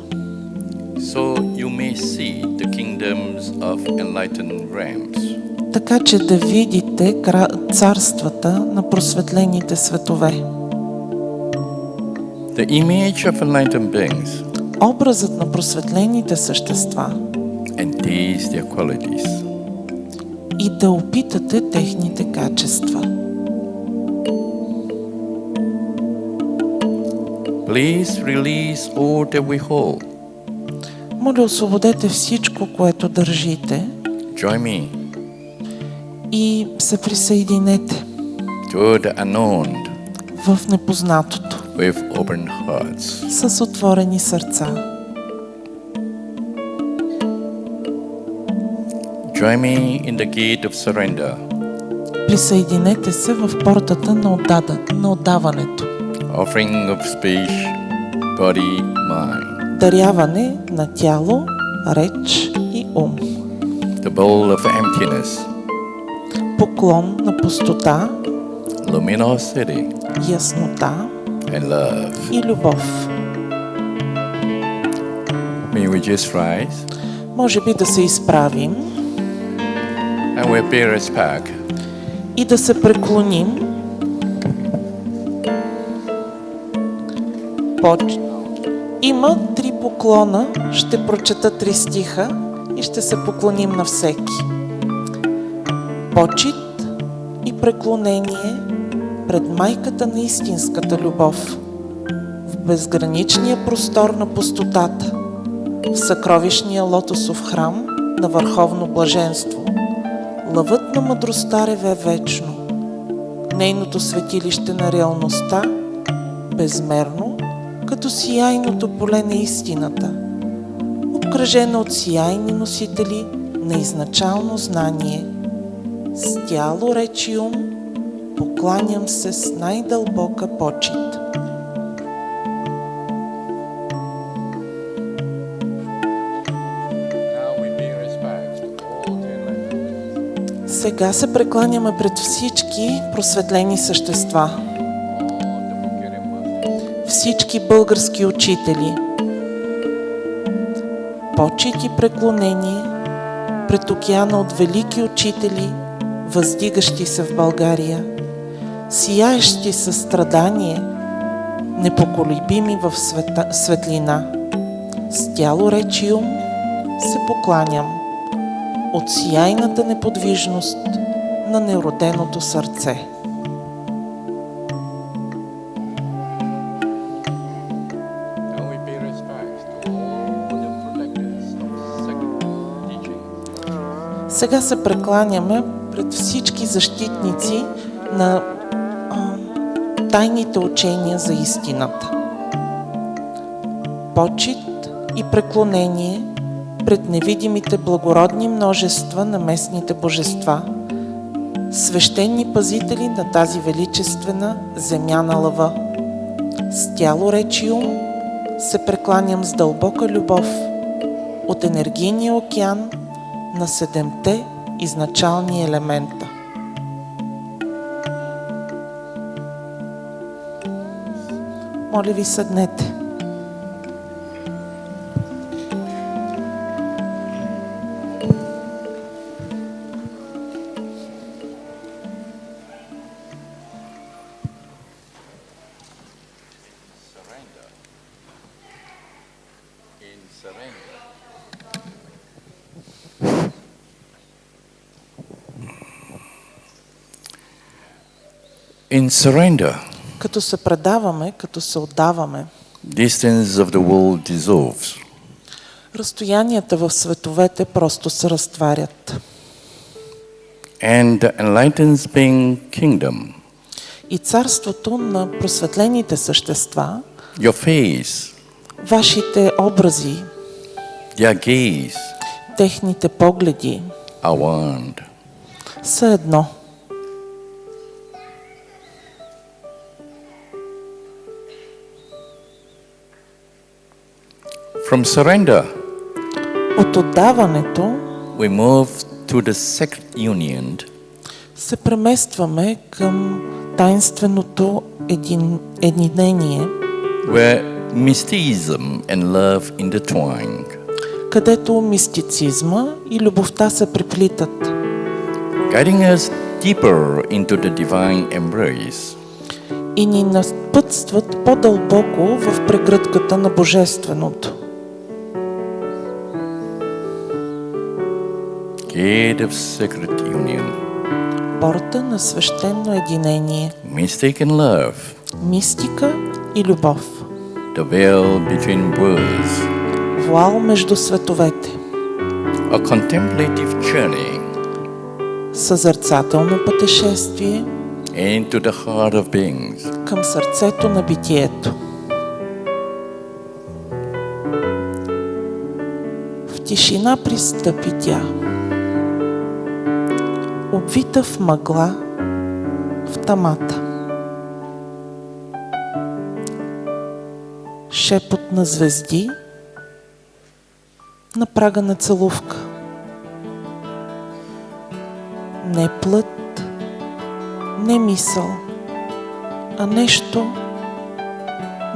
so you may see the kingdoms of enlightened realms. така че да видите царствата на просветлените светове. The image of enlightened beings образът на просветлените същества and taste their qualities. и да опитате техните качества. Please release all that we hold. Моля, освободете всичко, което държите Join me и се присъединете to the unknown в непознатото with open hearts. с отворени сърца. Join me in the gate of surrender, Присъединете се в портата на отдаването. offering of speech, body, mind, Даряване на тяло, реч и ум. the bowl of emptiness, Поклон на пустота, luminosity, яснота and love. и любов. May we just rise Може би да се изправим and we pay respect и да се преклоним. Има 3 поклона, ще прочета 3 стиха и ще се поклоним на всеки. Почит и преклонение пред майката на истинската любов, в безграничния простор на пустотата, в съкровищния лотосов храм на върховно блаженство. Лъвът на мъдростта реве вечно, нейното светилище на реалността, безмерно, като сияйното поле на истината, обкръжено от сияйни носители на изначално знание. С тяло, реч и ум покланям се с най-дълбока почит. Сега се прекланяме пред всички просветлени същества, всички български учители. Почит и преклонение пред океана от велики учители, въздигащи се в България, сияещи със страдание, непоколебими в светлина. С тяло, реч и ум се покланям от сияйната неподвижност на нероденото сърце. Сега се прекланяме пред всички защитници на тайните учения за истината. Почит и преклонение пред невидимите благородни множества на местните божества, свещени пазители на тази величествена земя на лъва. С тяло, реч и ум се прекланям с дълбока любов от енергийния океан на 7-те изначални елемента. Моля ви, седнете. In surrender, Като се предаваме, като се отдаваме, distance of the world dissolves. разстоянията в световете просто се разтварят. And the enlightened being kingdom, И царството на просветлените същества, your face, вашите образи, their gaze техните погледи are one. са едно. From surrender, От отдаването we move to the sacred union, се преместваме към таинственото единение, where mysticism and love intertwine, където мистицизма и любовта се преплитат guiding us deeper into the divine embrace. и ни напътстват по-дълбоко в прегръдката на Божественото. Gate of sacred union. Порта на свещено единение. Mystic and love. Мистика и любов. The veil between worlds. Вуал между световете. A contemplative journey Съзерцателно пътешествие into the heart of beings. към сърцето на битието. В тишина пристъпи тя, обвита в мъгла, в тъмата. Шепот на звезди на прага на целувка. Не плът, не мисъл, а нещо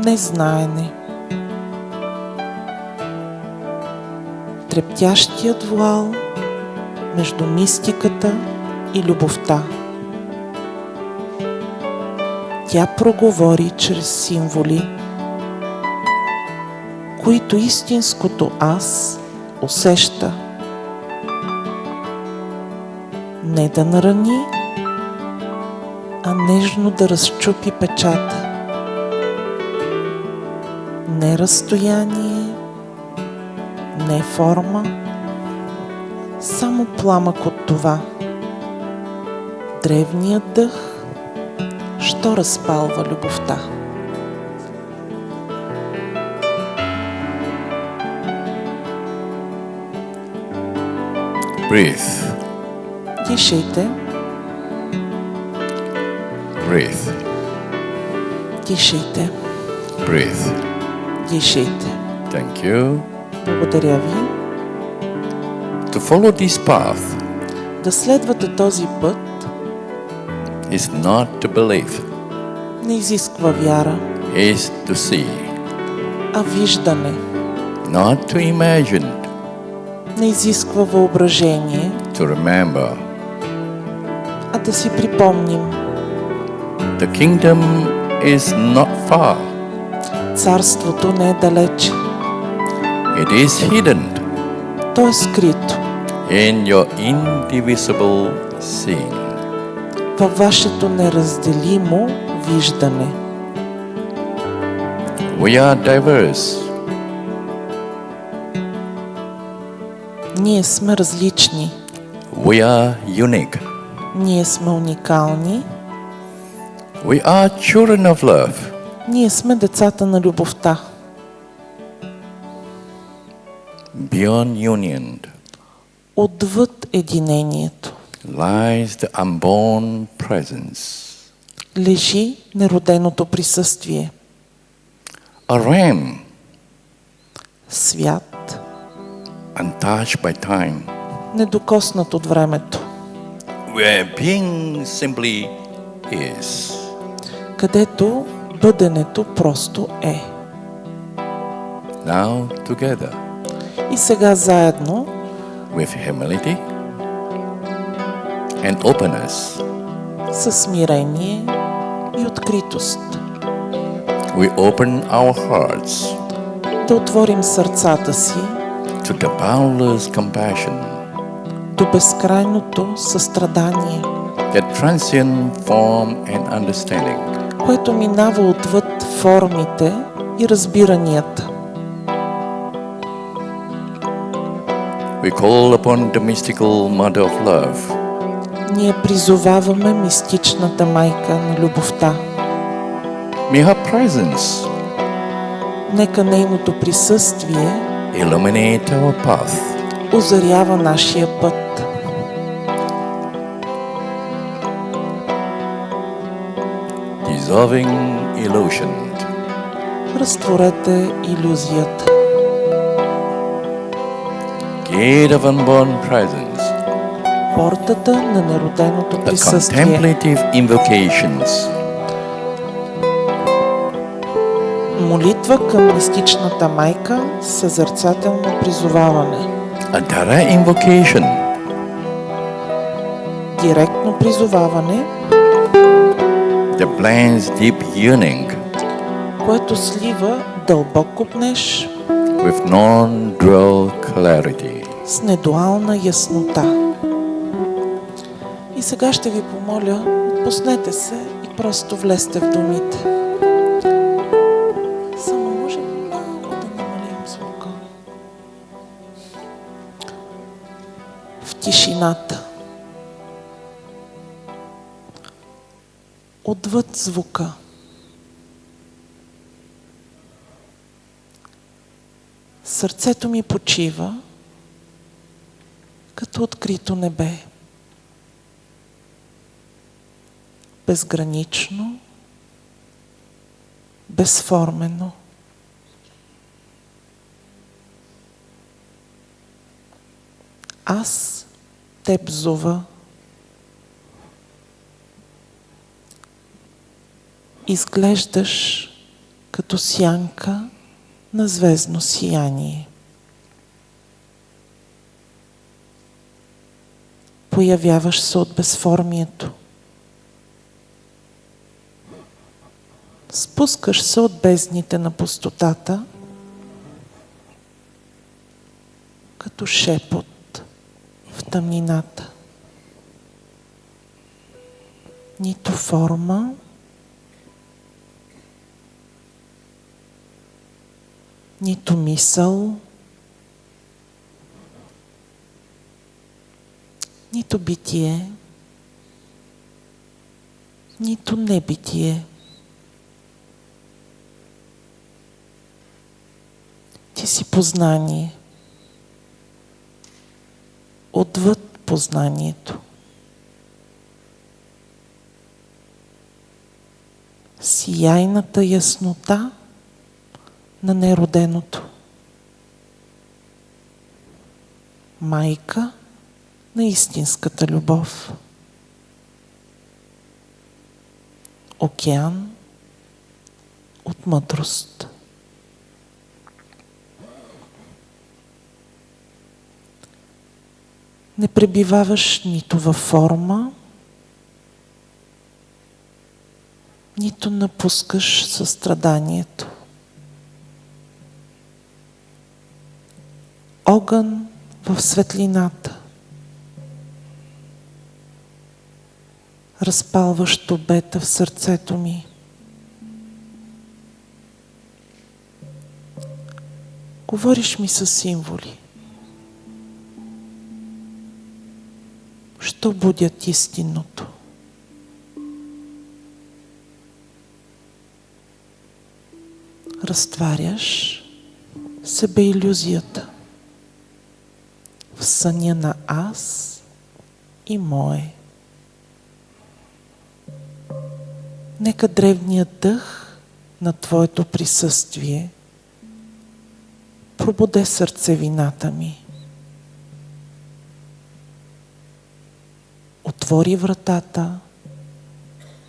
незнаене. Трептящият вуал между мистиката и любовта. Тя проговори чрез символи, които истинското аз усеща. Не да нарани, а нежно да разчупи печата. Не разстояние, не форма, само пламък от това. Древният дъх, що разпалва любовта. Breathe. Дишайте, Breathe. дишайте, Breathe. дишайте. Thank you. Благодаря ви. To follow this path Да следвате този път is not to believe, не изисква вяра, is to see, а виждане. not to imagine, Не изисква въображение, to remember. а да си припомним. The kingdom is not far. Царството не е далече. It is hidden То е скрито in your indivisible seeing. във вашето неразделимо виждане. We are diverse. Ние сме различни. We are unique. Ние сме уникални. We are children of love. Ние сме децата на любовта. Beyond union Отвъд единението lies the unborn presence. лежи нероденото присъствие. A realm Свят, untouched by time, недокоснат от времето, where being simply is. където бъденето просто е. Now together И сега заедно with humility and openness, със смирение и откритост we open our hearts да отворим сърцата си to the boundless compassion до безкрайното състрадание, that transcend form and understanding. което минава отвъд формите и разбиранията. We call upon the mystical mother of love Ние призоваваме мистичната майка на любовта. May her presence Нека нейното присъствие illuminate our path. озарява нашия път. Dissolving illusion. Разтворете илюзията. Gate of unborn presence. Портата на нероденото The присъствие. contemplative invocations. Молитва към мистичната майка, съзерцателно призоваване. A direct invocation. Директно призоваване, That blends deep yearning което слива дълбок копнеж with non-dual clarity. с недуална яснота. И сега ще ви помоля, отпуснете се и просто влезте в думите. Само може малко да намалим звука. В тишината. Отвъд звука. Сърцето ми почива като открито небе. Безгранично, безформено. Аз теб зова. Изглеждаш като сянка на звездно сияние. Появяваш се от безформието. Спускаш се от бездните на пустотата, като шепот в тъмнината. Нито форма, нито мисъл, нито битие, нито небитие. Ти си познание, отвъд познанието. Сияйната яснота на нероденото. Майка на истинската любов. Океан от мъдрост. Не пребиваваш нито във форма, нито напускаш състраданието. Огън в светлината, разпалващ обета в сърцето ми. Говориш ми със символи. Що будят истинното? Разтваряш себеилюзията в съня на аз и мое. Нека древният дъх на твоето присъствие пробуде сърцевината ми. Отвори вратата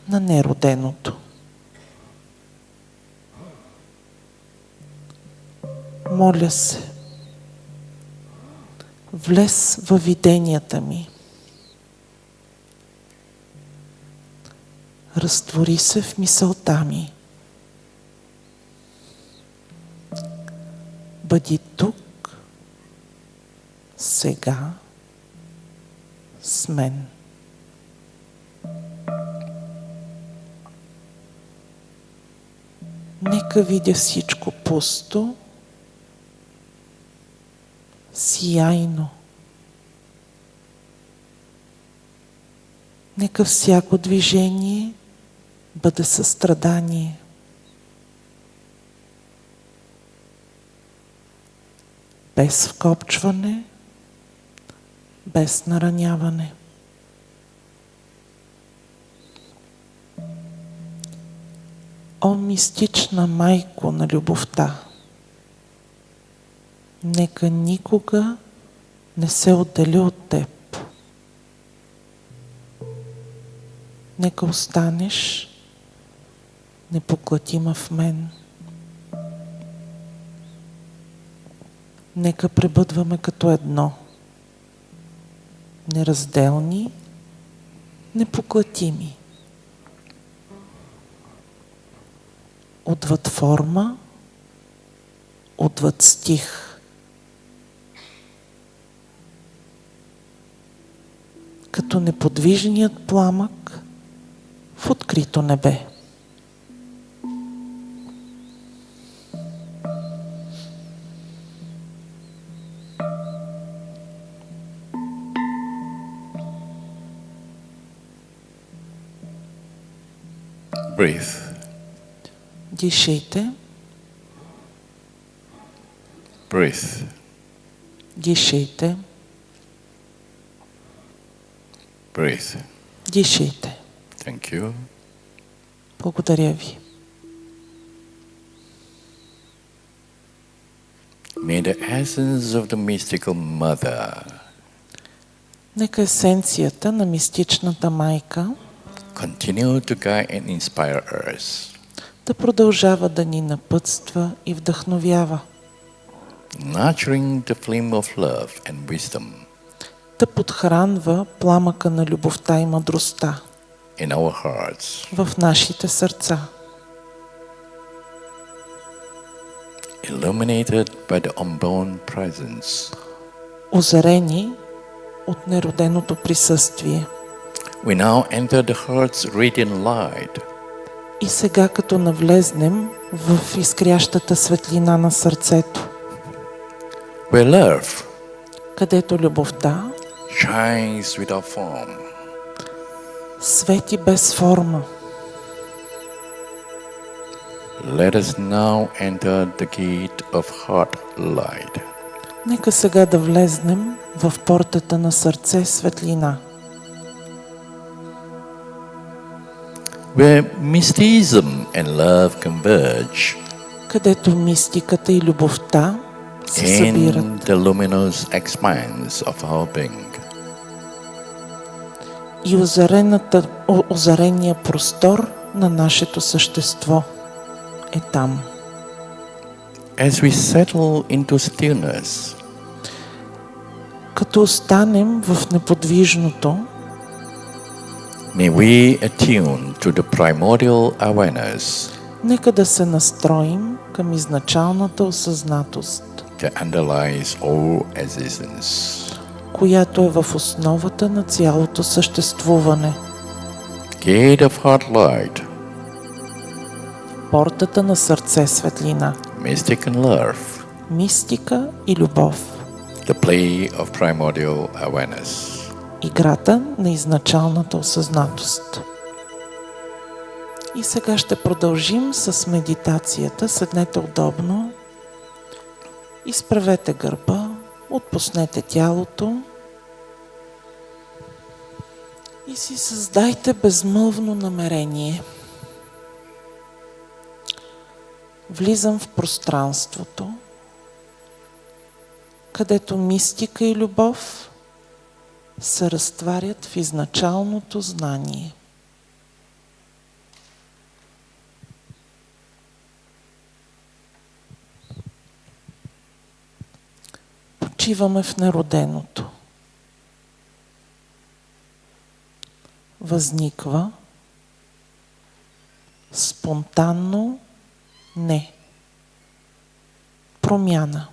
на нероденото. Моля се, влез във виденията ми. Разтвори се в мисълта ми. Бъди тук, сега, с мен. Нека видя всичко пусто, сияйно. Нека всяко движение бъде състрадание. Без вкопчване, без нараняване. О, мистична майко на любовта! Нека никога не се отдели от теб. Нека останеш непоклатима в мен. Нека пребъдваме като едно. Неразделни, непоклатими. Отвъд форма, отвъд стих. като неподвижният пламък в открито небе. Breathe. Дишайте, Breathe. дишайте, Breathe. дишайте. Thank you. Благодаря ви. May the essence of the mystical mother Нека есенцията на мистичната майка continue to guide and inspire us, да продължава да ни напътства и вдъхновява, nurturing the flame of love and wisdom да подхранва пламъка на любовта и мъдростта in our hearts, в нашите сърца, illuminated by the unborn presence. озарени от нероденото присъствие. We now enter the heart's radiant light, И сега, като навлезнем в изкрящата светлина на сърцето, where love където любовта shines without form, свети без форма, let us now enter the gate of heart light. нека сега да влезнем в портата на сърце светлина, Where mysticism and love converge където мистиката и любовта се събират in the luminous expanse of our being. и озарения простор на нашето същество е там. As we settle into stillness, Като останем в неподвижното, may we attune to the primordial awareness нека да се настроим към изначалната осъзнатост, that underlies all existence. която е в основата на цялото съществуване. Gate of heart light, Портата на сърце светлина, mystic and love, мистика и любов, the play of primordial awareness. играта на изначалната осъзнатост. И сега ще продължим с медитацията. Седнете удобно, изправете гърба, отпуснете тялото и си създайте безмълвно намерение. Влизам в пространството, където мистика и любов се разтварят в изначалното знание. Почиваме в нероденото. Възниква спонтанно не. Промяна.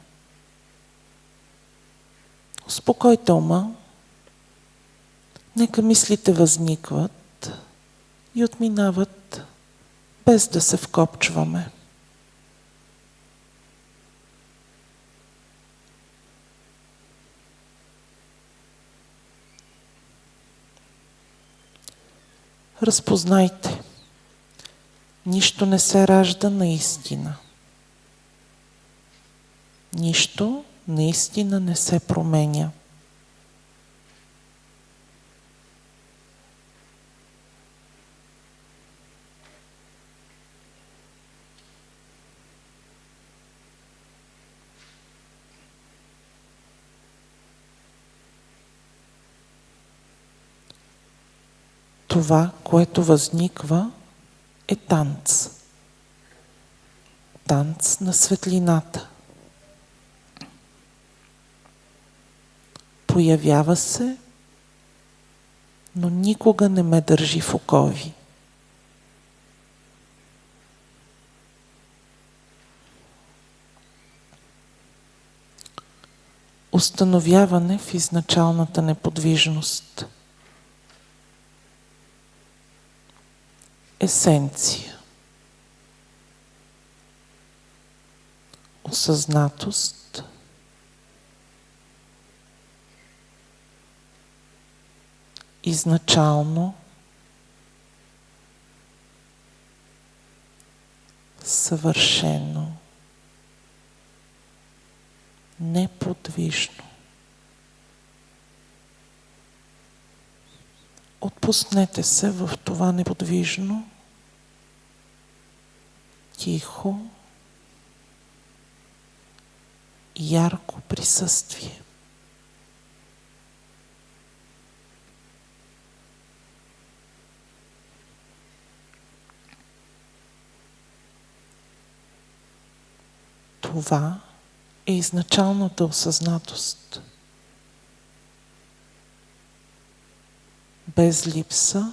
Успокойте ума. Нека мислите възникват и отминават без да се вкопчваме. Разпознайте. Нищо не се ражда наистина. Нищо наистина не се променя. Това, което възниква, е танц. Танц на светлината. Появява се, но никога не ме държи в окови. Установяване в изначалната неподвижност. есенция. Осъзнатост, изначално, съвършено, неподвижно. Отпуснете се в това неподвижно, тихо, ярко присъствие. Това е изначалната осъзнатост. Без липса,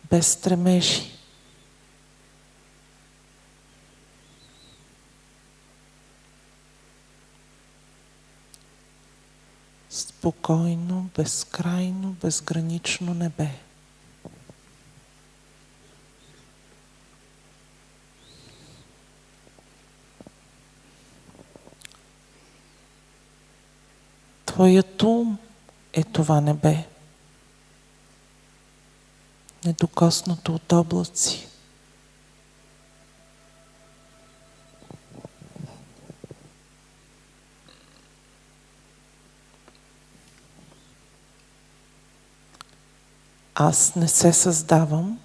без стремежи. Спокойно, безкрайно, безгранично небе. Твоят ум е това небе, недокоснато от облаци. Аз не се създавам,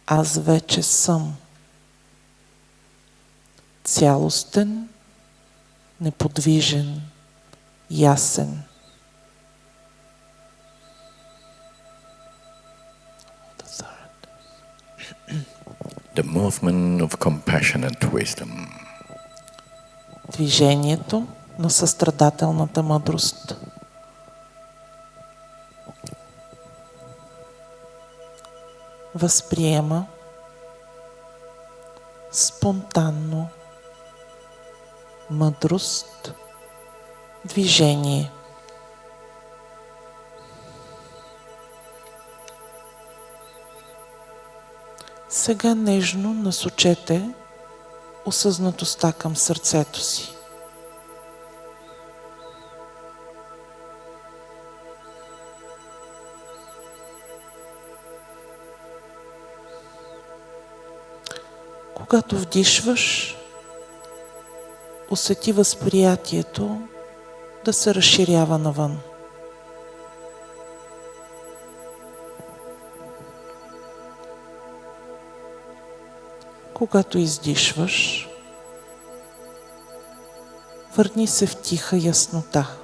аз вече съм цялостен, неподвижен, ясен. The movement of compassionate wisdom. Движението на състрадателната мъдрост. Възприема спонтанно мъдрост, движение. Сега нежно насочете осъзнатостта към сърцето си. Когато вдишваш, усети възприятието да се разширява навън. Когато издишваш, върни се в тиха яснота.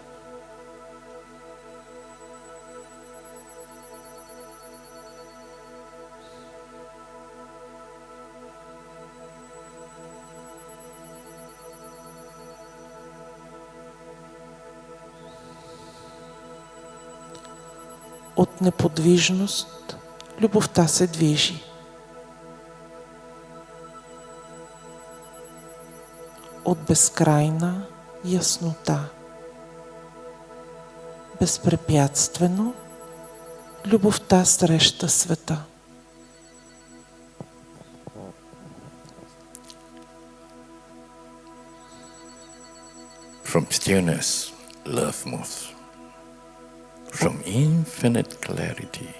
От неподвижност любовта се движи. От безкрайна яснота. Безпрепятствено любовта среща света. From stillness, love moves. From infinite clarity,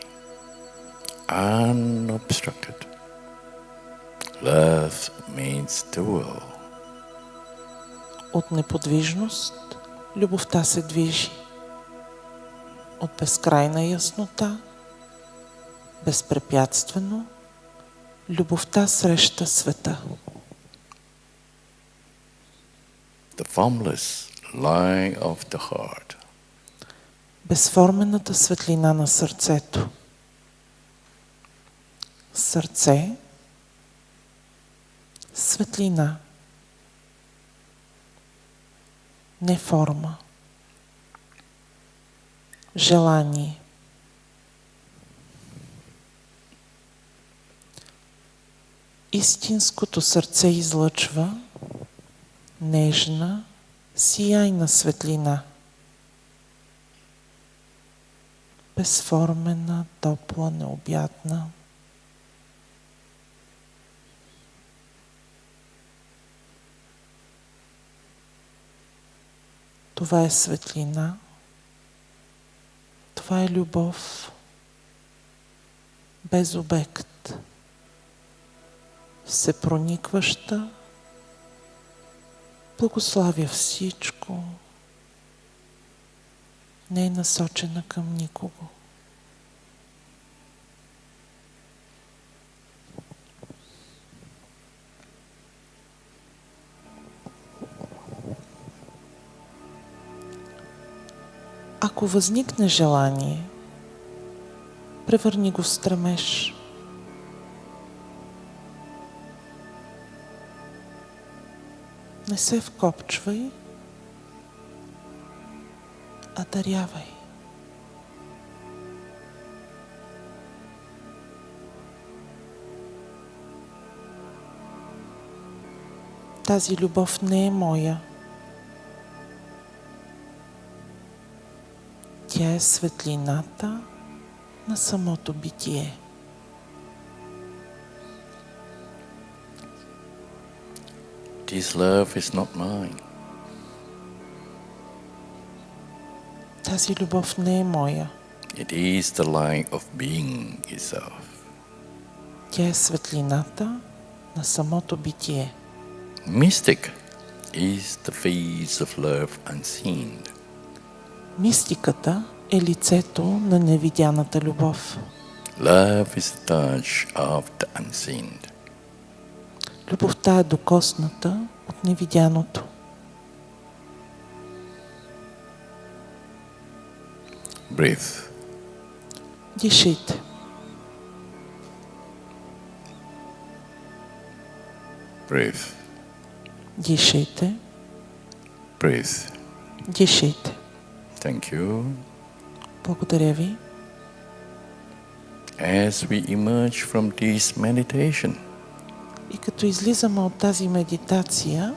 unobstructed, love means the world. От неподвижност любовта се движи. От безкрайна яснота, безпрепятствено, любовта среща света. The formless light of the heart. Безформената светлина на сърцето. Сърце, светлина, не форма, желание. Истинското сърце излъчва нежна, сияйна светлина. безформена, топла, необятна. Това е светлина. Това е любов без обект, всепроникваща, благославя всичко, не е насочена към никого. Ако възникне желание, превърни го в стремеж. Не се вкопчвай, а дарявай. Тази любов не е моя. Тя е светлината на самото битие. This love is not mine. Тази любов не е моя. It is the light of being itself. Тя е светлината на самото битие. Mystic is the face of love unseen. Мистиката е лицето на невидяната любов. Love is the touch of the unseen. Любовта е докосната от невидяното. Breathe. Дишайте. Breathe. Дишайте. Breathe. Дишайте. Thank you. Благодаря ви. As we emerge from this meditation, И като излизаме от тази медитация,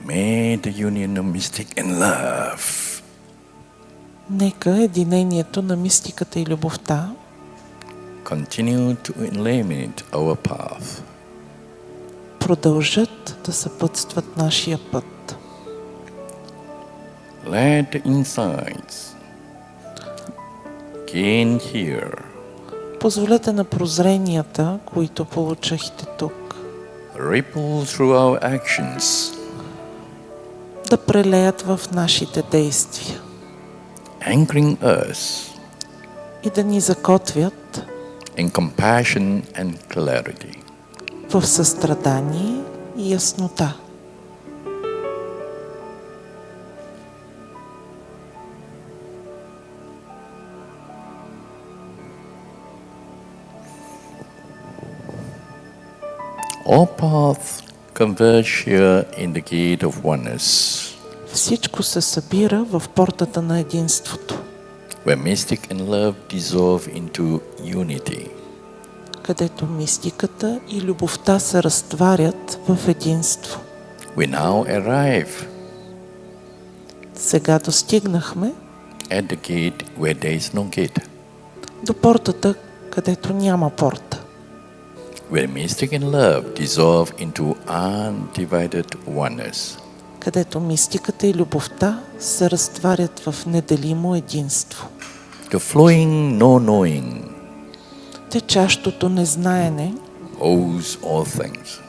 may the union of mystic and love нека единението на мистиката и любовта continue to illuminate our path. продължат да съпътстват нашия път. Let the insights gain here Позволете на прозренията, които получахте тук, ripple through our actions, да прелеят в нашите действия anchoring us и да ни закотвят in compassion and clarity. в състрадание и яснота. All paths converge here in the gate of oneness, Всичко се събира в портата на единството, where mystic and love dissolve into unity. където мистиката и любовта се разтварят в единство. We now arrive Сега достигнахме at the gate where there is no gate, до портата, където няма порта, where mystic and love dissolve into undivided oneness. където мистиката и любовта се разтварят в неделимо единство. The flowing no knowing Течащото незнаене owes all things.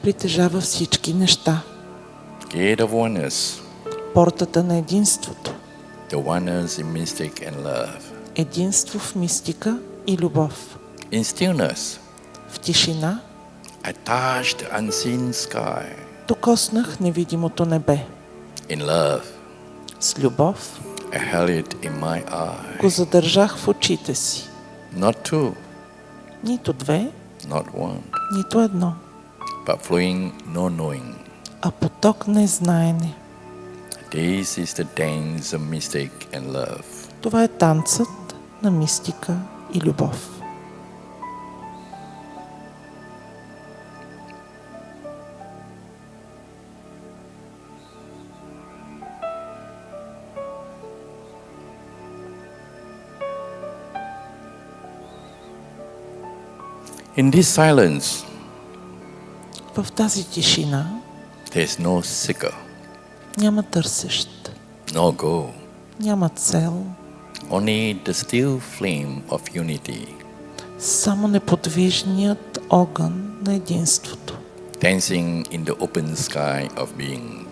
притежава всички неща. Gate of oneness, Портата на единството. the oneness in mystic and love. Единство в мистика и любов. In stillness, В тишина I touched the unseen sky. докоснах невидимото небе. In love, С любов I held it in my eye. го задържах в очите си. Not two, Нито две, not one, нито едно, but flowing no knowing. а поток незнаене. This is the dance of mystic and love. Това е танцът на мистика и любов. In this silence, В тази тишина there's no seeker, няма търсещ, no goal, няма цел, only the still flame of unity, само неподвижният огън на единството, dancing in the open sky of being.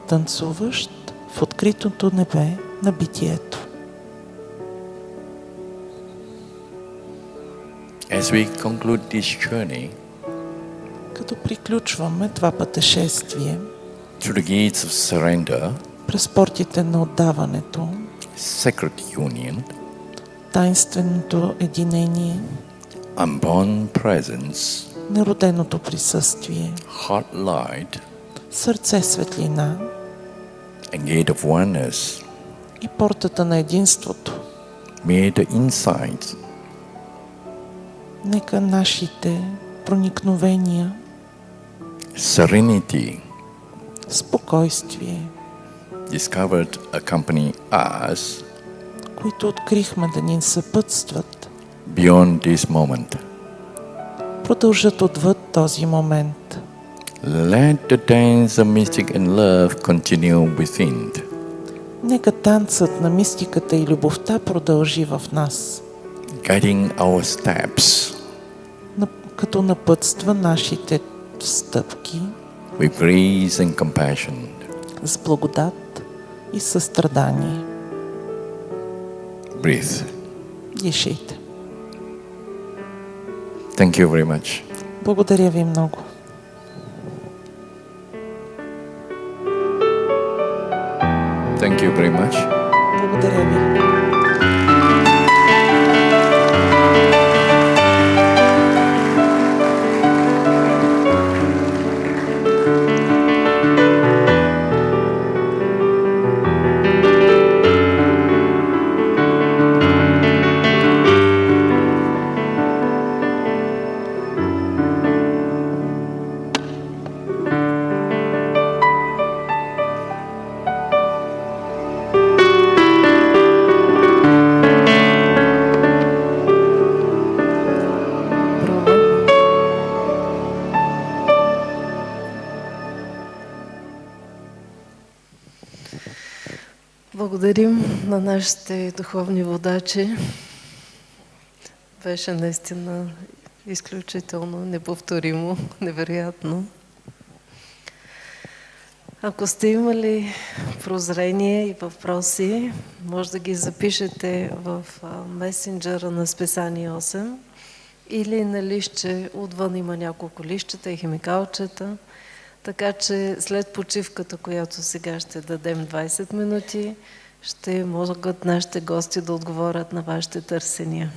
танцуващ в откритото небе на битието. As we conclude this journey Като приключваме това пътешествие through the gates of surrender, през портите на отдаването, sacred union, таинственото единение, unborn presence, нероденото присъствие, heart light, сърце светлина and gate of oneness, и портата на единството, may the insights нека нашите проникновения, serenity спокойствие, discovered accompany us които открихме да ни съпътстват, beyond this moment. продължат отвъд този момент. Let the dance of mystic and love continue within, Нека танцът на мистиката и любовта продължи в нас, guiding our steps като напътства нашите стъпки with grace and compassion. с благодат и състрадание. Breathe. Дишайте. Thank you very much. Благодаря ви много. Thank you very much. Благодаря ви. Благодарим на нашите духовни водачи. Беше наистина изключително, неповторимо, невероятно. Ако сте имали прозрение и въпроси, може да ги запишете в месенджера на Списание 8 или на листче, отвън има няколко листчета и химикалчета. Така че след почивката, която сега ще дадем 20 минути, ще могат нашите гости да отговорят на вашите търсения.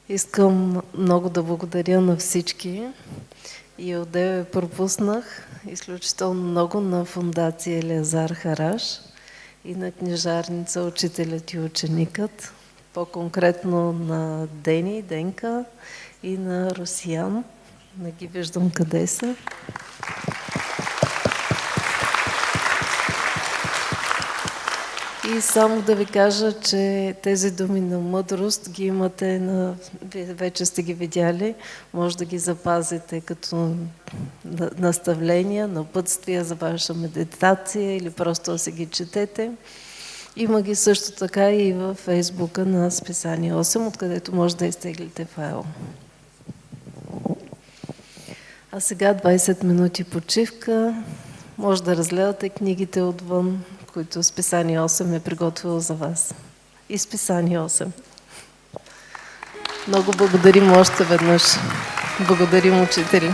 Искам много да благодаря на всички и отдеве пропуснах изключително много на фондация Елиазар Хараш и на книжарница Учителят и ученикът, по-конкретно на Дени, Денка и на Русиян. Не ги виждам къде са. И само да ви кажа, че тези думи на мъдрост ги имате, вече сте ги видяли, може да ги запазите като наставления, напътствия за ваша медитация или просто да си ги четете. Има ги също така и във Фейсбука на Списание 8, откъдето може да изтеглите файл. А сега 20 минути почивка. Може да разгледате книгите отвън, които Списание 8 е приготвило за вас. И Списание 8. Много благодарим още веднъж. Благодарим, учители.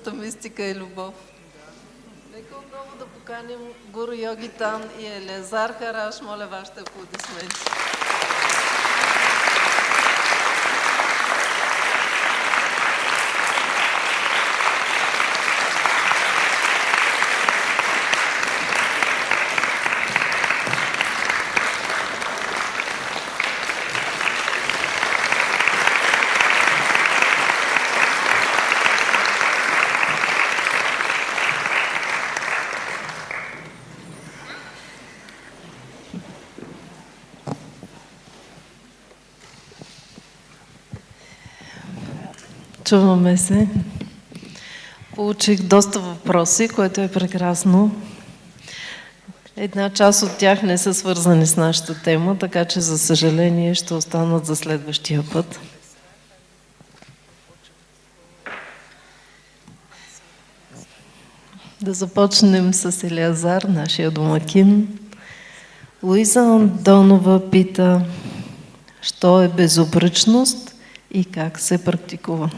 чистата мистика и любов. Нека отново да поканим Гуру Йоги Тан и Елиазар Хараш. Моля вашите аплодисменти. Чуваме се. Получих доста въпроси, което е прекрасно. Една част от тях не са свързани с нашата тема, така че за съжаление ще останат за следващия път. Да започнем с Елиазар, нашия домакин. Луиза Андонова пита, що е безупречност и как се практикува?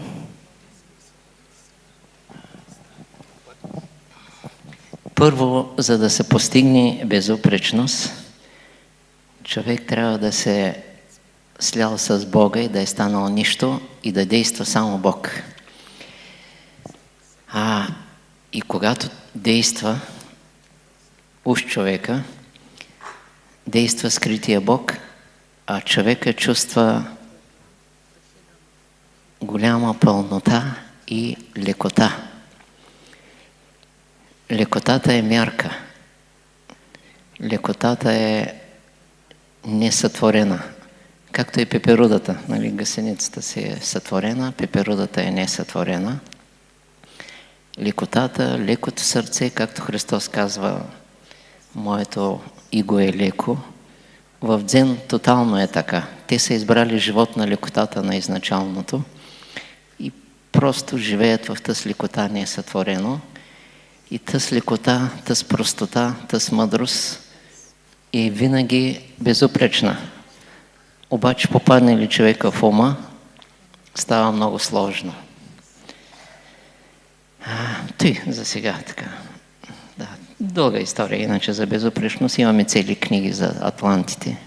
Първо, за да се постигне безупречност, човек трябва да се слял с Бога и да е станал нищо и да действа само Бог. И когато действа уж човека, действа скрития Бог, а човека чувства голяма пълнота и лекота. Лекотата е мярка. Лекотата е несътворена. Както и пеперудата. Нали, гъсеницата си е сътворена, пеперудата е несътворена. Лекотата, лекото сърце, както Христос казва, моето иго е леко. В дзен тотално е така. Те са избрали живот на лекотата на изначалното и просто живеят в тъс лекота несътворено. И тъс лекота, тъс простота, тъс мъдрост е винаги безупречна. Обаче попадне ли човека в ума, става много сложно. Той за сега така. Да, дълга история, иначе за безупречност. Имаме цели книги за атлантите.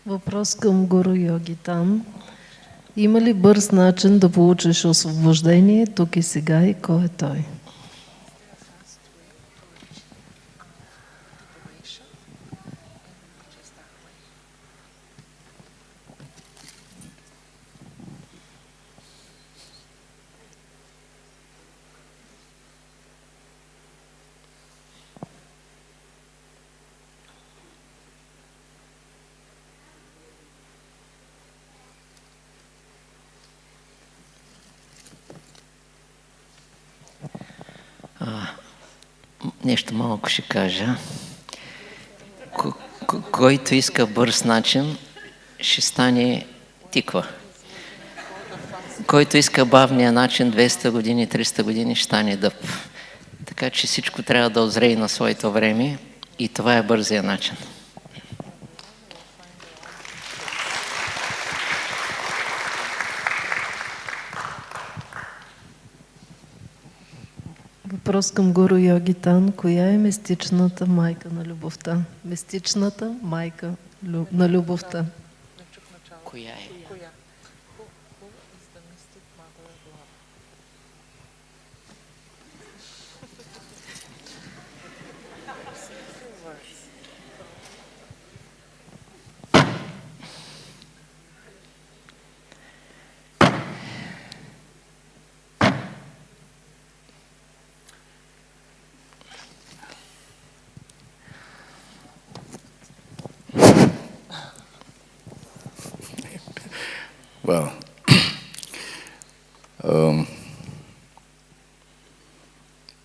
Въпрос към Гуру Йоги Тан. Има ли бърз начин да получиш освобождение тук и сега и кой е той? Нещо малко ще кажа. Който иска бърз начин, ще стане тиква. Който иска бавния начин, 200 години, 300 години, ще стане дъб. Така че всичко трябва да озрее на своето време и това е бързия начин. Въпрос към Гуру Йоги Тан. Коя е мистичната майка на любовта? Мистичната майка на любовта. Коя е? Well,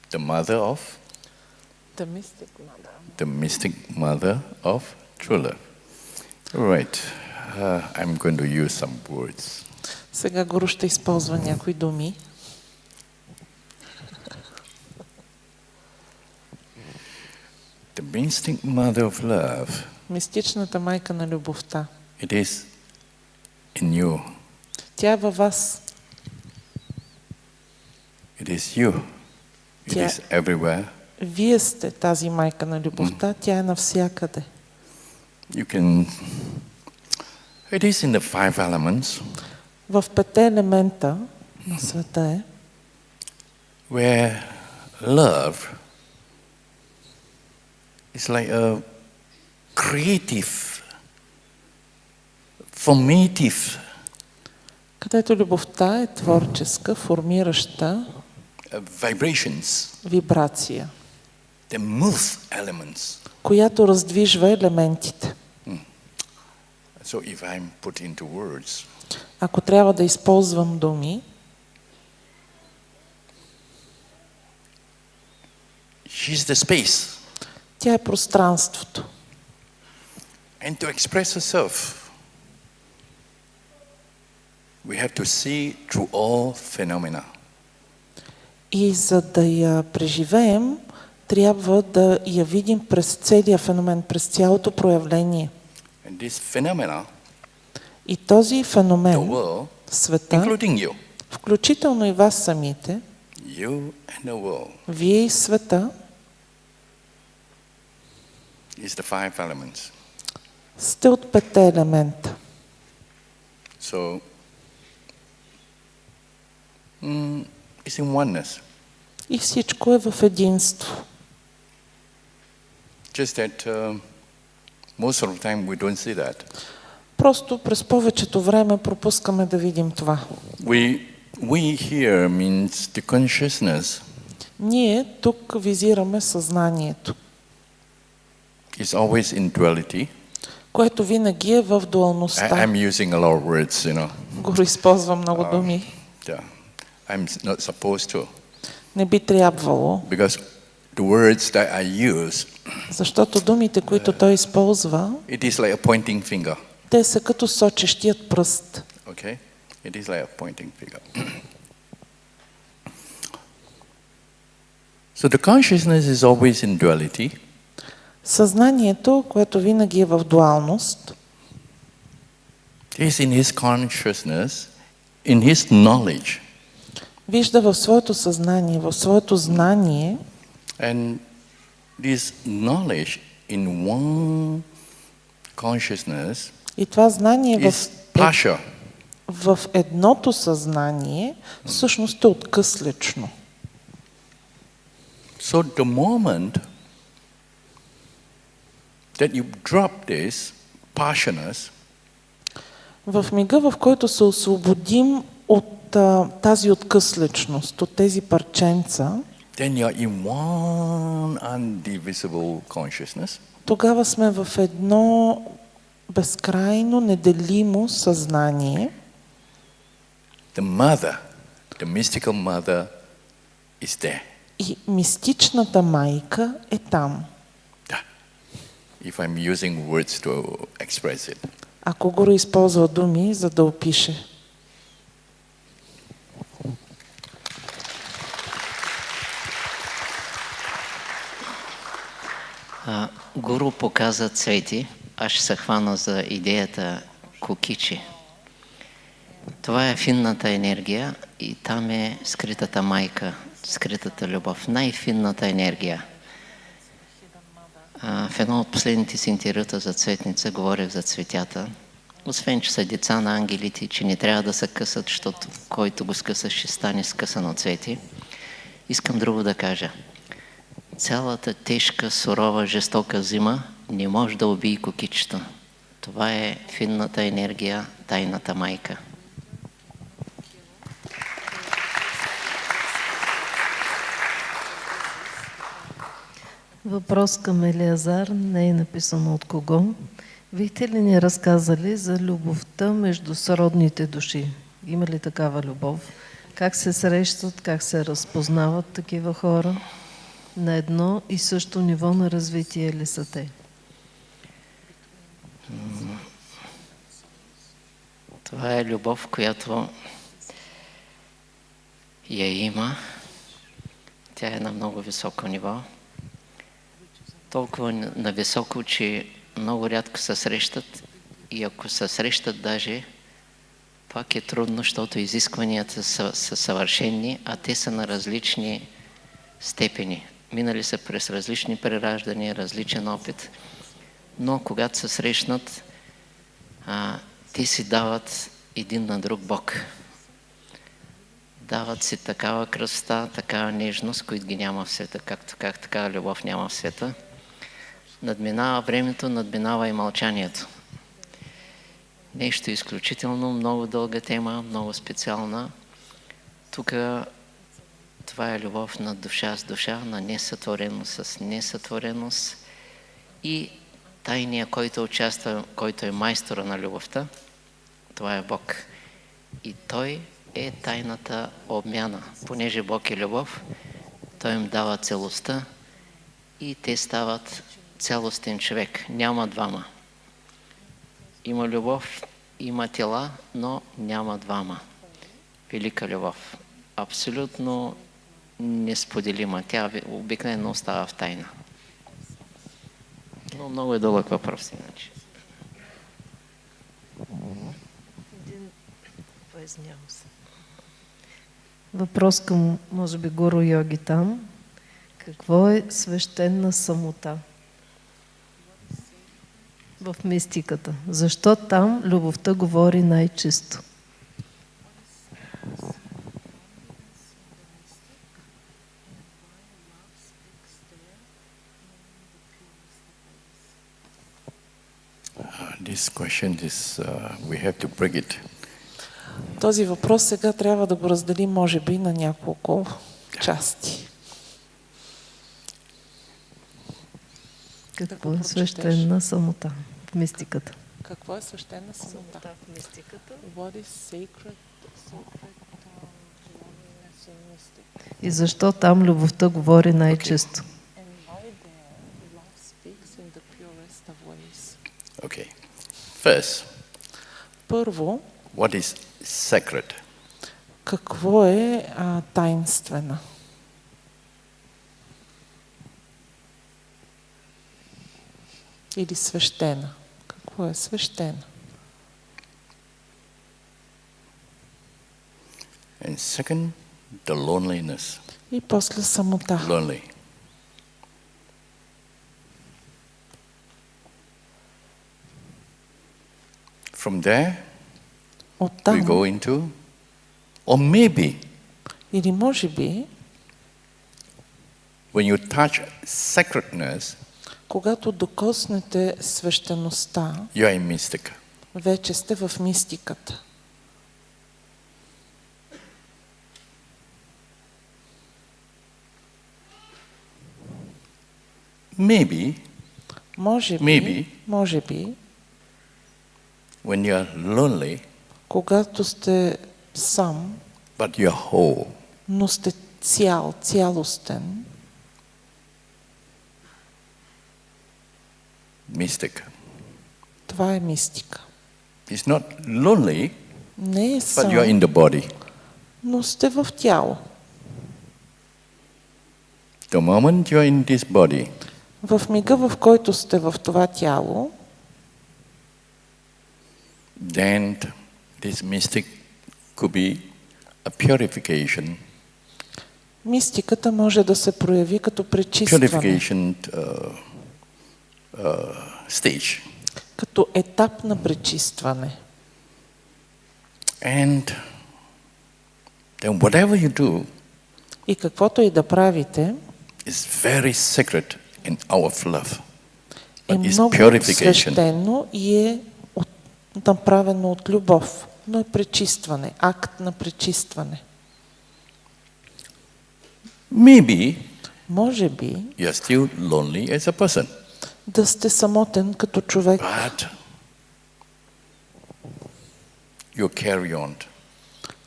the mother of? The mystic mother. The mystic mother of true love. Right. I'm going to use some words. Сега Гуру ще използва някои думи. The mystic mother of love. Мистичната майка на любовта. It is in you. Тя е във вас. It is you. It Тя- is everywhere. Вие сте тази майка на любовта, тя е навсякъде. You can. It is in the five elements В петте елемента на света е, where love is like a creative, formative където любовта е творческа, формираща vibrations вибрация, that move elements. която раздвижва елементите. So if I'm put into words, Ако трябва да използвам думи, she's the space. тя е пространството. And to express herself, we have to see through all phenomena. И за да я преживеем, трябва да я видим през целия феномен, през цялото проявление. And this phenomena, И този the феномен, world, света, including you, включително и вас самите, you and the world, вие и света, is the five elements. сте от петте елемента. So, it's in oneness. И всичко е в единство. Just that most of the time we don't see that. Просто през повечето време пропускаме да видим това. We here means the consciousness Ние тук визираме съзнанието, is always in duality. което винаги е в дуалността. I'm using a lot of words, Го използвам много думи. Yeah. I'm not supposed to. Не би трябвало, Because the words that I use, защото думите, които той използва, it is like a pointing finger. те са като сочещият пръст. Okay? It is like a pointing finger. So the consciousness is always in duality. Съзнанието, което винаги е в дуалност, Is in his consciousness, in his knowledge. вижда в своето съзнание, в своето знание, And this knowledge in one consciousness и това знание is partial. в едното съзнание всъщност е откъслечно. So the moment that you drop this partialness, В мига, в който се освободим от тази откъслечност, от тези парченца, then you're in one undivisible consciousness. тогава сме в едно безкрайно, неделимо съзнание. The mother, the mystical mother is there. И мистичната майка е там. Yeah. If I'm using words to express it. Ако го използва думи, за да опише. Гуру показа цвети, аз ще се хвана за идеята кукичи. Това е финната енергия и там е скритата майка, скритата любов, най-финната енергия. В едно от последните си интервюта за цветница говорих за цветята. Освен, че са деца на ангелите, че не трябва да се късат, защото който го скъса, ще стане скъсан от цвети. Искам друго да кажа. Цялата тежка, сурова, жестока зима не може да убие кукичето. Това е финната енергия, тайната майка. Въпрос към Елиазар, не е написано от кого. Бихте ли ни разказали за любовта между сродните души? Има ли такава любов? Как се срещат, как се разпознават такива хора? На едно и също ниво на развитие ли са те? Това е любов, която я има. Тя е на много високо ниво. Толкова на високо, че много рядко се срещат и ако се срещат даже, Пак е трудно, защото изискванията са съвършени, а те са на различни степени. Минали са през различни прераждания, различен опит, но когато се срещнат, те си дават един на друг Бог. Дават си такава красота, такава нежност, които ги няма в света, както такава любов няма в света. Надминава времето, надминава и мълчанието. Нещо изключително, много дълга тема, много специална. Тук това е любов на душа с душа, на несътвореност с несътвореност и тайния, който участва, който е майстора на любовта, това е Бог. И Той е тайната обмяна. Понеже Бог е любов, Той им дава целостта и те стават цялостен човек. Няма двама. Има любов, има тела, но няма двама. Велика любов. Абсолютно несподелима. Тя обикновено остава в тайна. Но много е дълъг въпрос, иначе. Въпрос към, може би, Гуру Йоги там. Какво е свещена самота в мистиката? Защо там любовта говори най-чисто? This question is, we have to break it. Този въпрос сега трябва да го разделим, може би, на няколко части. Какво е свещена самота в мистиката? Какво е свещена самота? В мистиката. What is sacred loneliness in mystic? И защо там любовта говори най-чисто? And why there love speaks in the purest of ways? Okay. First, Първо, what is sacred? какво е таинствена? Или свещена? Какво е свещена? And second, the loneliness. И после самота. Lonely. From there, we Оттам, go into, or maybe или може би, when you touch sacredness, когато докоснете свещеността, you are in mystic. вече сте в мистиката. Maybe Може Maybe. би, when you are lonely, когато сте сам, but you are whole, но сте цялостен, mystic. това е мистика. It's not lonely, Не е but you are сам, in the body. но сте в тяло. The moment you are in this body, В мига, в който сте в това тяло, then this mystic could be a purification, мистиката може да се прояви като пречистване, purification stage. като етап на пречистване. And then whatever you do И каквото и да правите, is very sacred in our love. е But it's много purification. свещено и е направено от любов, но е пречистване, акт на пречистване. Maybe Може би you are still lonely as a person, да сте самотен като човек, but you carry on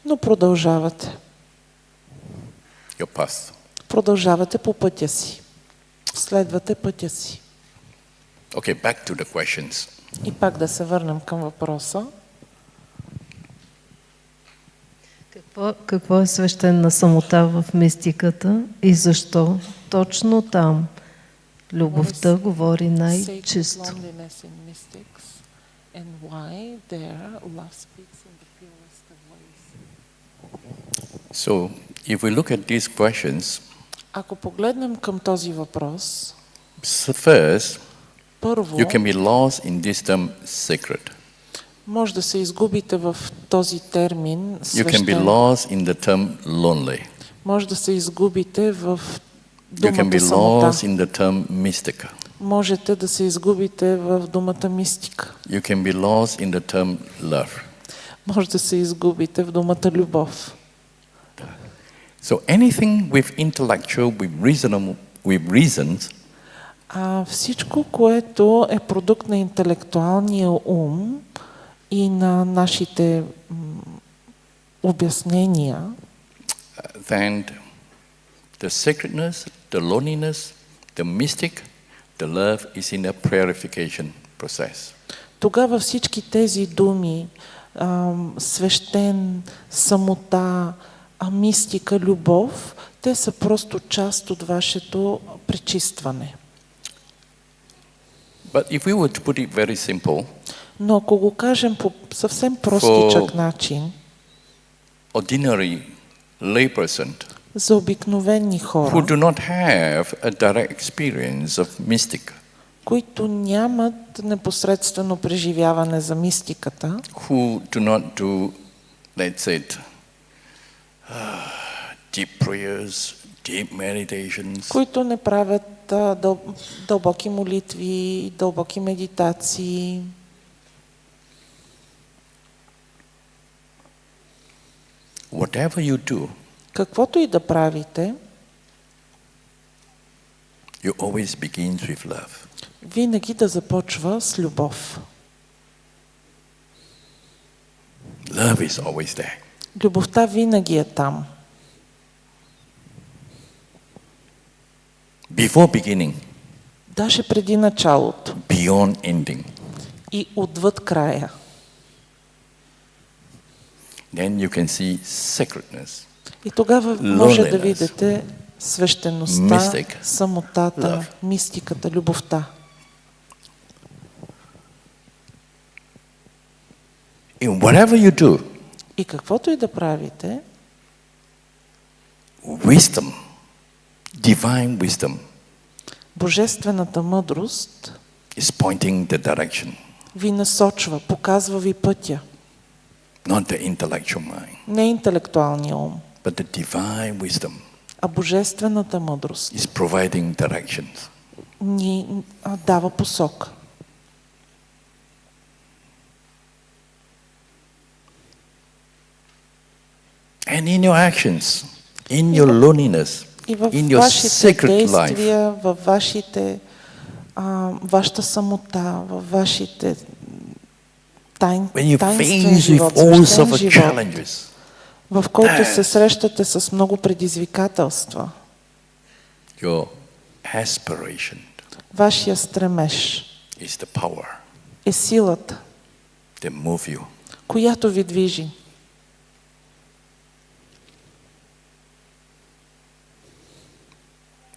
но продължавате. your path. Продължавате по пътя си. Следвате пътя си. Okay, back to the questions. И пак да се върнем към въпроса. Какво е свещена самота в мистиката и защо точно там любовта говори най-чисто? Sacred loneliness in mystics, and why there love speaks in the purest So, if we look at these questions, Ако погледнем към този въпрос, first, първо, you can be lost in this term sacred. може да се изгубите в този термин You can be свещен. lost in the term lonely. Може да се изгубите в You can be думата самота. lost in the term mystica. Можете да се изгубите в думата мистика. You can be lost in the term love. Може да се изгубите в думата любов. So anything with intellectual, with reasons, Всичко, което е продукт на интелектуалния ум и на нашите обяснения, then the sacredness, the loneliness, the mystic, the love is in a purification process. тогава всички тези думи, свещен, самота, мистика, любов, те са просто част от вашето пречистване. But if we were to put it very simple, Но ако го кажем по съвсем простичък начин, ordinary layperson за обикновени who хора, do not have a direct experience of mystic, които нямат непосредствено преживяване за мистиката, who do not do, let's say, deep prayers, deep meditations, които не правят дълбоки молитви, дълбоки медитации, whatever you do, каквото и да правите, you always begins with love. винаги да започва с любов. Love is always there. Любовта винаги е там. Before beginning, Даже преди началото beyond ending. и отвъд края. Then you can see sacredness, И тогава може да Loneliness. видите свещеността, Mystic. самотата, Love. мистиката, любовта. In whatever you do, И каквото и да правите, wisdom, divine wisdom, божествената мъдрост is pointing the direction, ви насочва, показва ви пътя. not the intellectual mind, Не интелектуалния ум, but the divine wisdom а божествената мъдрост is providing directions. ни дава посока. And in your actions, in your loneliness, И в in your вашите sacred life, действия, във вашата самота, във вашите when you таинствен face with живот, all свещен sorts of живот, challenges, в който се срещате с много предизвикателства, your aspiration вашия стремеж is the power е силата, that moves you. която ви движи.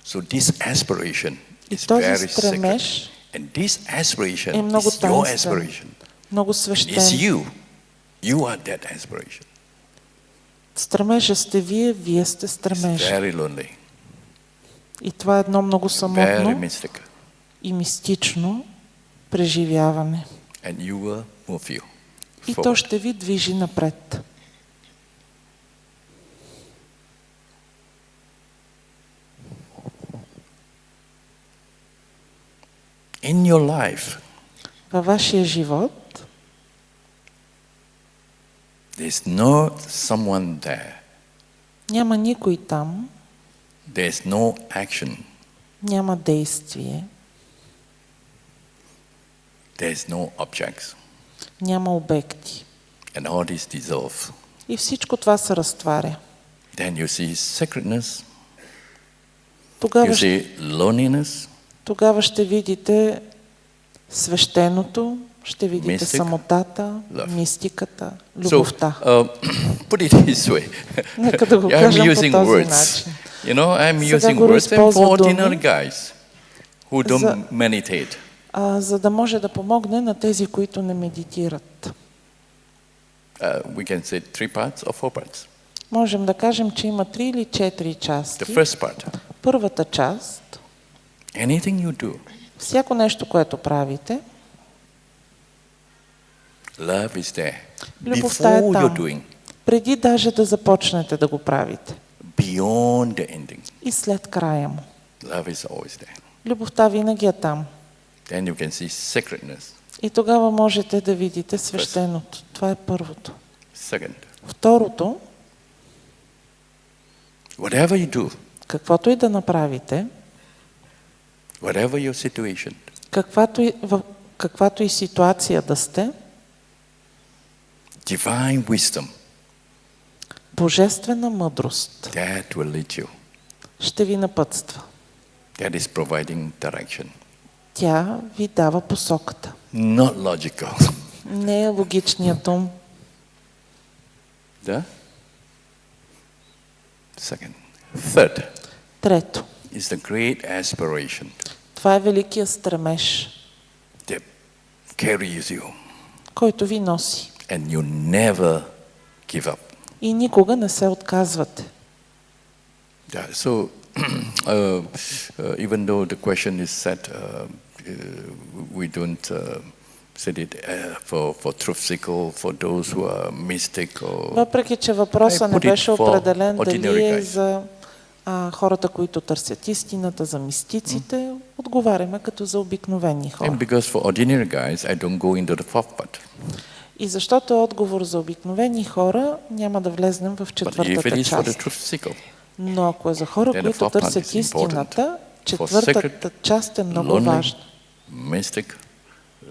So this aspiration И is този very sacred. стремеж And this aspiration е много is your таинствен, aspiration. много It's свещен. you. You are that aspiration. Стремежа сте вие сте It's стремеж. very lonely, И това е едно много very самотно mystical. и мистично преживяване. And you will move you И то forward. ще ви движи напред. In your life, Във вашия живот there's no someone there. няма никой там, There's no action. няма действие, There's no objects. няма обекти. And all this dissolve. И всичко това се разтваря. Then you see sacredness. You Тогава, see loneliness. тогава ще видите свещеното, ще видите Mystic, самотата, love. мистиката, So, любовта. put it this way. Нека да го I'm кажем по using този words. начин. You know, I'm Сега using Гуру words and използва for думи. ordinary guys who don't За- meditate. За да може да помогне на тези, които не медитират. We can say 3 parts or 4 parts. Можем да кажем, че има 3 или 4 The части. first part, Първата част, anything you do, всяко нещо, което правите, love is there. любовта е Before you're там, doing, преди даже да започнете да го правите beyond the ending, и след края му. love is always there. Любовта винаги е там. Then you can see sacredness. И тогава можете да видите свещеното. Това е първото. Second, Второто, whatever you do, каквото и да направите, whatever your situation, каквато и ситуация да сте, divine wisdom, божествена мъдрост that will lead you. ще ви напътства. That is providing direction. Тя ви дава посоката. Not logical. Не е логичният ум. The second. Third Трето, is the great aspiration това е великия стремеж, that carries you който ви носи. and you never give up. И никога не се отказвате. Yeah, so even though the question is set, we don't set it for truth seeker, for those who are mystic or... Въпреки че въпросът не I put it беше for определен дали ordinary е guys. за хората, които търсят истината, за мистиците, отговаряме като за обикновени And хора. because for ordinary guys, I don't go into the fourth part. И защото е отговор за обикновени хора, няма да влезнем в But if it четвъртата is for the част. truth seeker, Но ако е за хора, Then the които fourth part търсят is important. истината, For четвъртата част е много lonely, важна. mystic,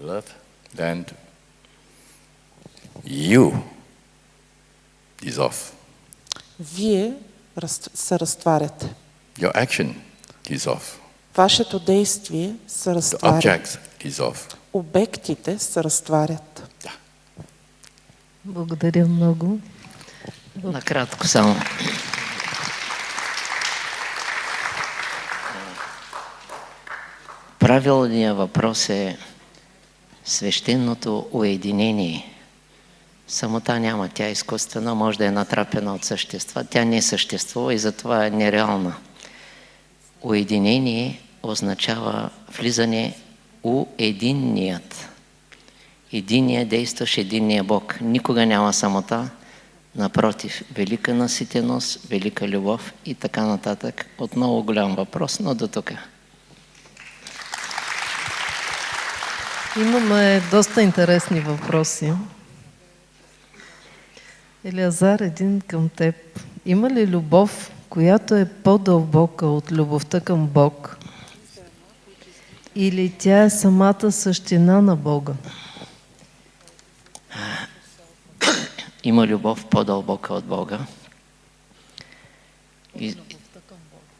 love, then you dissolve. Вие се разтваряте. Your action dissolve. Вашето действие се The разтваря. objects dissolve. Обектите се разтварят. Благодаря много. Накратко само. Правилният въпрос е свещеното уединение. Самота няма, тя е изкуствена, може да е натрапена от същества. Тя не съществува и затова е нереална. Уединение означава влизане у единният. Единия действащ, единния Бог. Никога няма самота. Напротив, велика наситеност, велика любов и така нататък. Отново голям въпрос, но до тук. Имаме доста интересни въпроси. Елиазар, един към теб. Има ли любов, която е по-дълбока от любовта към Бог? Или тя е самата същина на Бога? Има любов по-дълбока от Бога.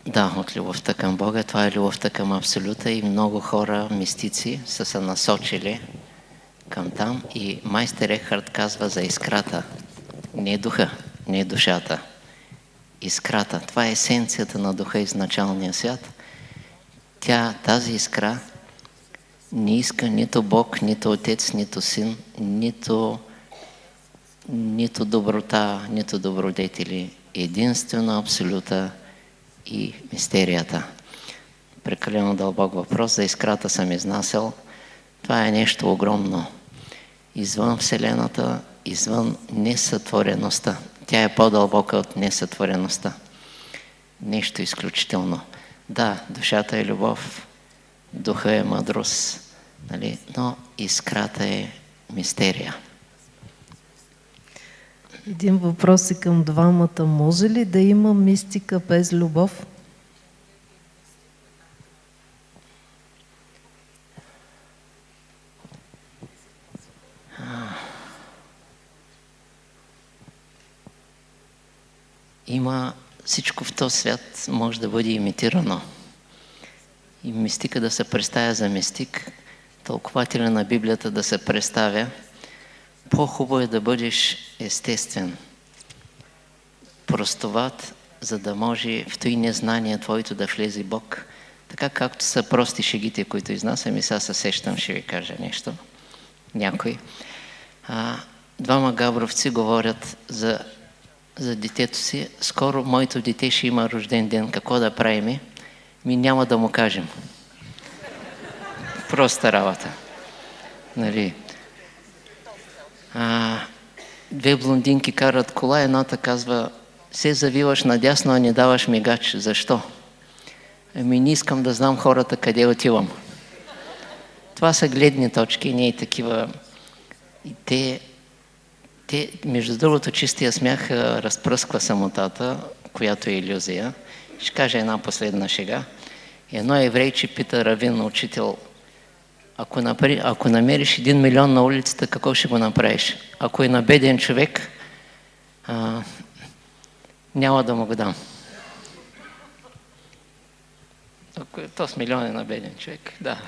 Да, от любовта към Бога. Това е любовта към Абсолюта и много хора, мистици, са се насочили към там. И майстер Екхарт казва за искрата. Не е духа, не е душата. Искрата. Това е есенцията на духа изначалния свят. Тази искра не иска нито Бог, нито Отец, нито Син, нито доброта, нито добродетели. Единствено Абсолюта и мистерията. Прекалено дълбок въпрос. За искрата съм изнасял. Това е нещо огромно. Извън Вселената, извън несътвореността. Тя е по-дълбока от несътвореността. Нещо изключително. Да, душата е любов, духа е мъдрост, нали? Но искрата е мистерия. Един въпрос е към двамата. Може ли да има мистика без любов? Всичко в този свят може да бъде имитирано. И мистика да се представя за мистик, тълкователя на Библията да се представя. По-хубаво е да бъдеш естествен, простоват, за да може в той незнание твоето да влезе Бог. Така както са прости шегите, които изнасям, и сега се сещам, ще ви кажа нещо. Някой. Двама габровци говорят за за детето си, скоро моето дете ще има рожден ден, какво да правим? Няма да му кажем. Проста работа. Нали? Две блондинки карат кола, едната казва, се завиваш надясно, а не даваш мигач. Защо? Не искам да знам хората къде отивам. Това са гледни точки, не и такива. И те, между другото, чистия смях разпръсква самотата, която е илюзия. Ще кажа една последна шега. Едно еврейче пита равин, учител, ако намериш 1 милион на улицата, какво ще го направиш? Ако е на беден човек, няма да му го дам. Ако е то с милиони на беден човек, да.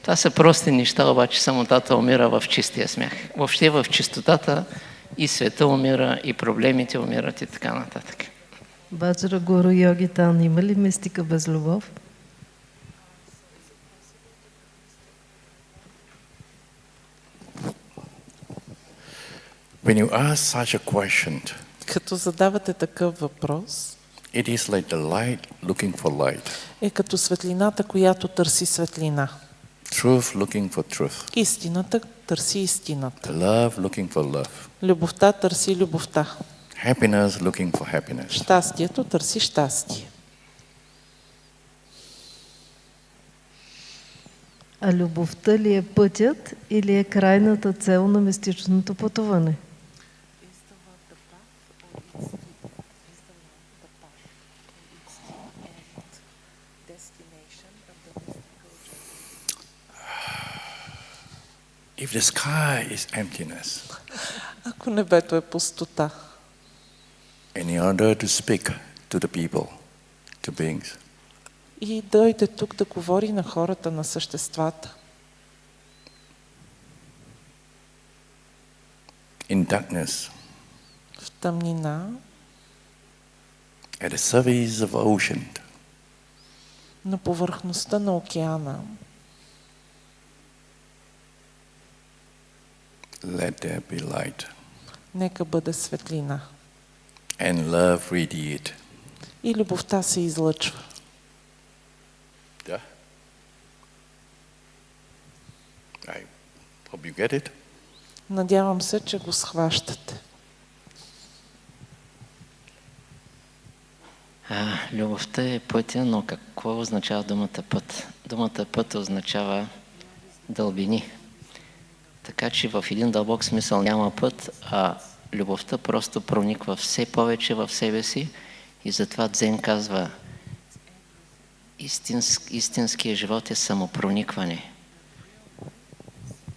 Това са прости неща, обаче самотата умира в чистия смях. Въобще в чистотата и света умира, и проблемите умират и така нататък. Ваджра Гуру Йогитан, има ли мистика без любов? When you ask such a question, Като задавате такъв въпрос, it is like the light looking for light, е като светлината, която търси светлина. truth looking for truth, Истината търси истината. love looking for love, Любовта търси любовта. happiness looking for happiness. Щастието търси щастие. А любовта ли е пътят или е крайната цел на мистичното пътуване? If the sky is emptiness, Ако небето е пустота, and in order to speak to the people, to beings, и дойде тук да говори на хората, на съществата, in darkness, в тъмнина, at the surface of ocean, на повърхността на океана, let there be light, нека бъде светлина. and love radiate. И любовта се излъчва. Yeah. I hope you get it. Надявам се, че го схващате. Любовта е пътя, но какво означава думата път? Думата път означава дълбини. Така че в един дълбок смисъл няма път, а любовта просто прониква все повече в себе си и затова Дзен казва, истинският живот е самопроникване.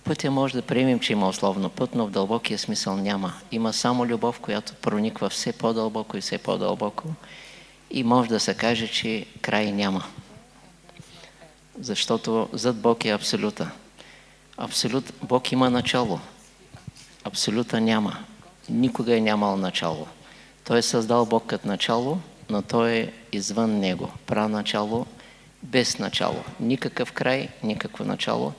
Пътя може да приемем, че има условно път, но в дълбокия смисъл няма. Има само любов, която прониква все по-дълбоко и все по-дълбоко и може да се каже, че край няма. Защото зад Бог е абсолюта. Бог има начало. Абсолюта няма. Никога е нямал начало. Той е създал Бог като начало, но той е извън него. Праначало, без начало. Никакъв край, никакво начало.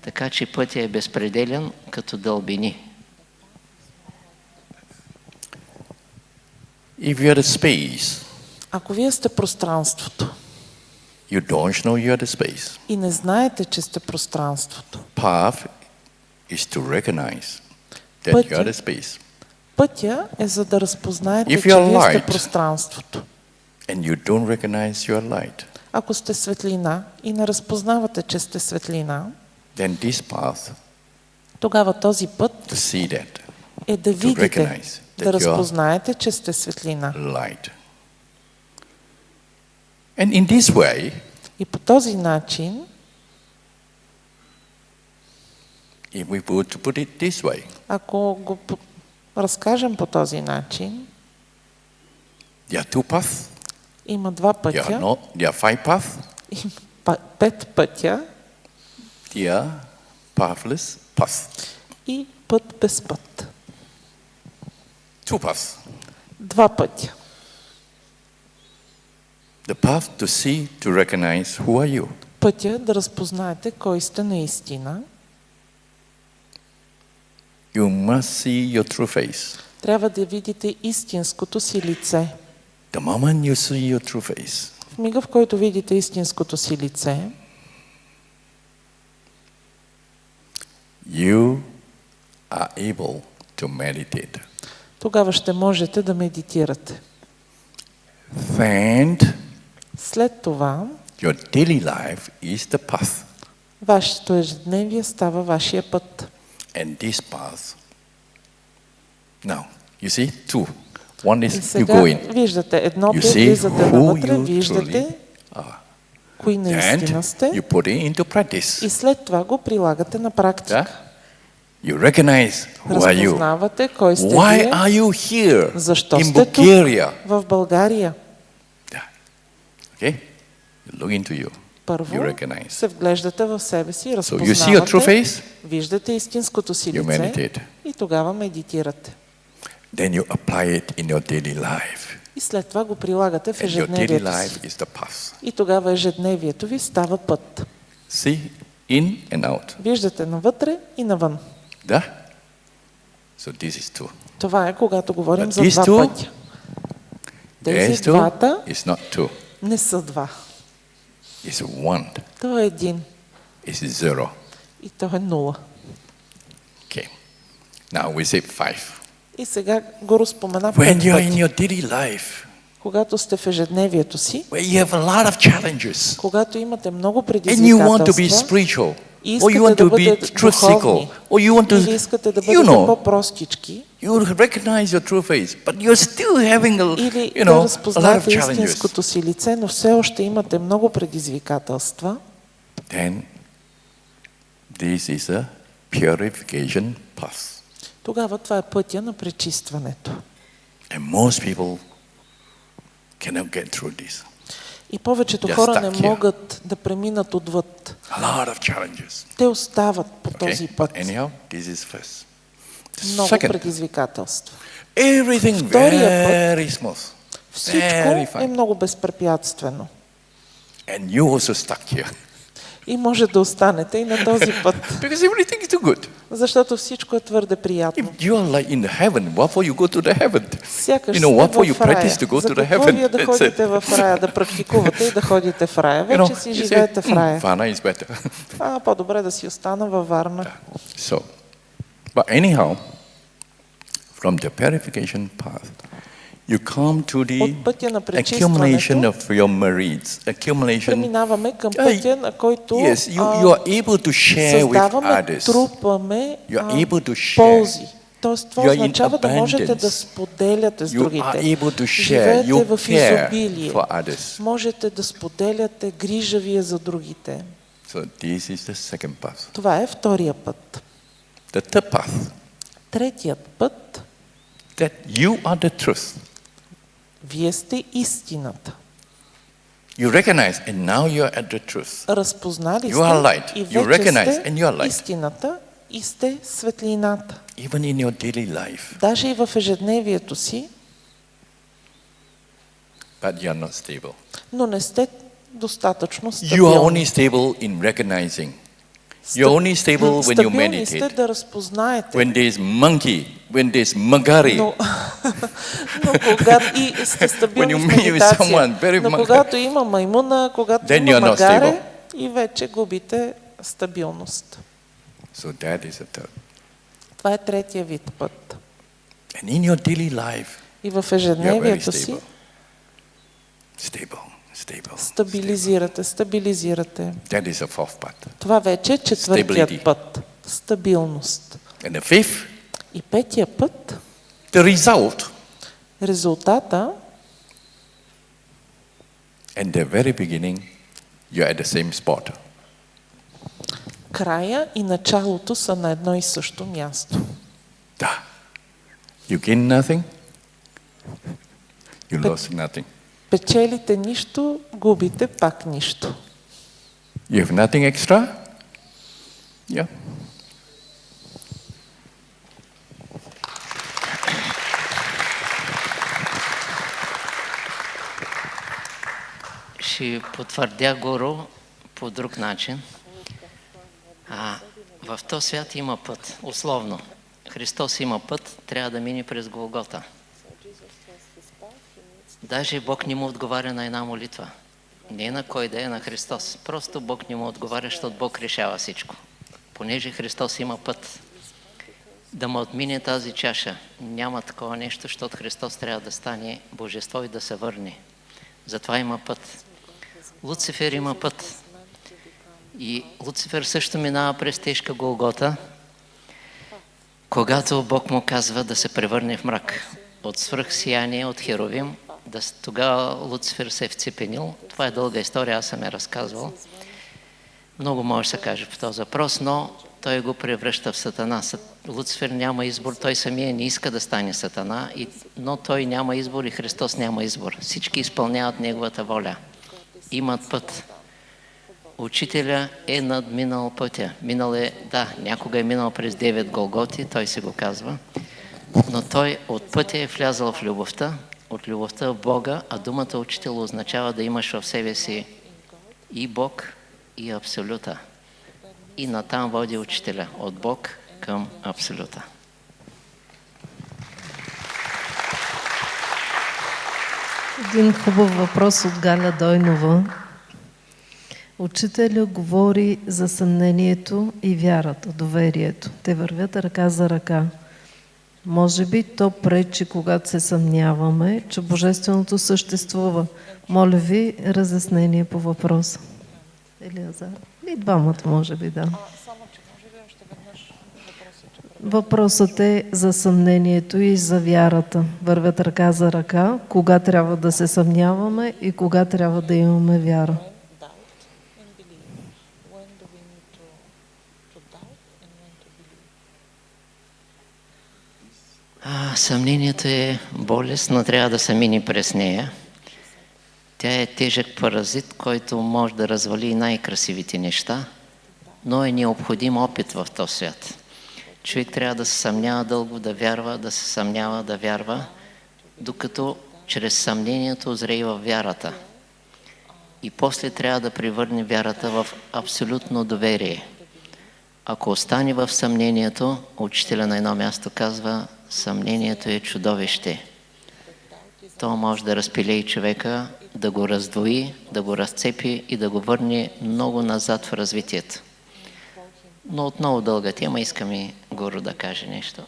Така че пътя е безпределен като дълбини. If you are the space, Ако вие сте пространството you don't know you are the space. и не знаете, че сте пространството, Path is to recognize that Пътя- you are the space. пътя е за да разпознаете, If че you are вие сте light- пространството. And you don't recognize your light, Ако сте светлина и не разпознавате, че сте светлина, then this path тогава този път to see that е да видите, recognize that да you are- разпознаете, че сте светлина. light. And in this way, И по този начин, if we were to put it this way, ако го разкажем по този начин, there are two paths, има два there are, пътя, there are five paths, има 5 пътя there are pathless paths. и път без път. Two paths. Два пътя. The path to see, to recognize who are you. Пътя да разпознаете кой сте наистина You must see your true face. Трябва да видите истинското си лице. The moment you see your true face, В мига, в който видите истинското си лице, you are able to meditate. тогава ще можете да медитирате. Then След това, your daily life is the path. вашето ежедневие става вашия път. And this path. Now, you see, two. One И is you сега go in. виждате едното, You see влизате who навътре, you виждате truly are. кои наистина And сте you put it into practice. и след това го прилагате на практика. Yeah? You recognize who are you. Разпознавате кой сте Why вие, are you here защо in сте тук Bulgaria? в България. Yeah. Okay? You look into you. Първо You recognize. се вглеждате в себе си, So you see your true разпознавате, face, виждате истинското си you лице meditate. и тогава медитирате. Then you apply it in your daily life. И след това го прилагате в And your daily ежедневието life си. is the path. И тогава ежедневието ви става път. See, in and out. Виждате навътре и навън. Yeah? So this is two. Това е когато говорим But за these два two, пътя. Тези These two двата is not two. не са два. It's one. То е един It's zero. и то е нула. Okay. Now we say five. И сега го разпомена When пет you're in пъти. your daily life, Когато сте в ежедневието си, where you have a lot of challenges, когато имате много and you want to be предизвикателства, spiritual, и or you искате want да to be бъдете truth seeker, духовни, or you want или искате да to, бъдете по-простички, you recognize your true face, but you're still having a, или you да know, a lot of разпознаете challenges. истинското си лице, но все още имате много предизвикателства, Then this is a purification path. тогава това е пътя на пречистването. And most people cannot get through this. И повечето Just хора stuck не here. могат да преминат отвъд. A lot of challenges. Те остават по този Okay? път. But anyhow, this is first. The Много second, предизвикателства. everything Втория път, very smooth. Всичко Very е fine. много безпрепятствено. And you also stuck here. И може да останете и на този път, Because everything is too good. защото всичко е твърде приятно. If you are like in heaven, what for you go to the heaven? Сякаш You know, what for сте you в рая. practice to go За to the какво heaven? вие да That's ходите it. в рая, да практикувате и да ходите в рая? Вече си You живеете в рая. Varna is better. По-добре да си остана във Варна. So, but anyhow, from the purification path, you come to the От пътя на accumulation пречистването of your merits, accumulation. преминаваме към пътя, на който Yes, you are able to share with създаваме, others. трупаме You are able to share. ползи. Тоест, това You are in означава да можете да abundance. споделяте с You другите. are able to share. Живеете You в care изобилие. for others. Можете да споделяте грижа вие за другите. So this is the second path. Това е втория път. The third path, Третият път, that you are the truth. вие сте истината. You recognize, and now you are at the truth. Разпознали You are сте light. и You вече recognize, сте and you are light. истината и сте светлината. Even in your daily life, Даже и в ежедневието си, but you are not stable. но не сте достатъчно You are only стабилни. stable in recognizing. You're only stable when you Стабилни сте meditate. да разпознаете. When there is monkey, when there is magari, Но когато и сте стабилни When you в meet with медитация, someone very но mag- когато има маймуна, когато Then you има are not магаре, stable. и вече губите стабилност. so that is a third. Това е третия вид път. And in your daily life, И в you are very ежедневието си stable. Stable. стабилизирате. That is a fourth path. Това вече е четвъртият Stability. път. Стабилност. And the fifth, И петия път, the result, резултата, and the very beginning, you're at the same spot. края и началото са на едно и също място. Da. You gain nothing, you lost nothing. Печелите нищо, губите пак нищо. You have nothing extra? Yeah. Ще потвърдя Гуру по друг начин. В този свят има път, условно. Христос има път, трябва да мине през Голгота. Даже Бог не му отговаря на една молитва. Не на кой да е, на Христос. Просто Бог не му отговаря, защото Бог решава всичко. Понеже Христос има път да му отмине тази чаша. Няма такова нещо, защото Христос трябва да стане божество и да се върне. Затова има път. Луцифер има път. И Луцифер също минава през тежка Голгота, когато Бог му казва да се превърне в мрак. От свръхсияние, от херовим, тогава Луцифер се е вцепенил. Това е дълга история, аз съм я разказвал. Много може да се каже по този въпрос, но той го превръща в сатана. Луцифер няма избор, той самия не иска да стане сатана, но той няма избор и Христос няма избор. Всички изпълняват неговата воля. Имат път. Учителя е надминал пътя. Минал е, някога е минал през 9 Голготи, той се го казва, но той от пътя е влязъл в любовта, от любовта в Бога, а думата учител означава да имаш в себе си и Бог, и Абсолюта. И натам води учителя, от Бог към Абсолюта. Един хубав въпрос от Галя Дойнова. Учителя говори за съмнението и вярата, доверието. Те вървят ръка за ръка. Може би то пречи, когато се съмняваме, че Божественото съществува. Моля ви, разяснение по въпроса. Елиазар. И двамата, може би, да. Въпросът е за съмнението и за вярата. Вървят ръка за ръка. Кога трябва да се съмняваме и кога трябва да имаме вяра. Съмнението е болест, но трябва да се мине през нея. Тя е тежък паразит, който може да развали най-красивите неща, но е необходим опит в този свят. Човек трябва да се съмнява дълго, да вярва, да се съмнява, да вярва, докато чрез съмнението озрее в вярата. И после трябва да превърне вярата в абсолютно доверие. Ако остане в съмнението, учителя на едно място казва, съмнението е чудовище. То може да разпилее човека, да го раздвои, да го разцепи и да го върне много назад в развитието. Но отново дълга тема, искам и Гуру да каже нещо.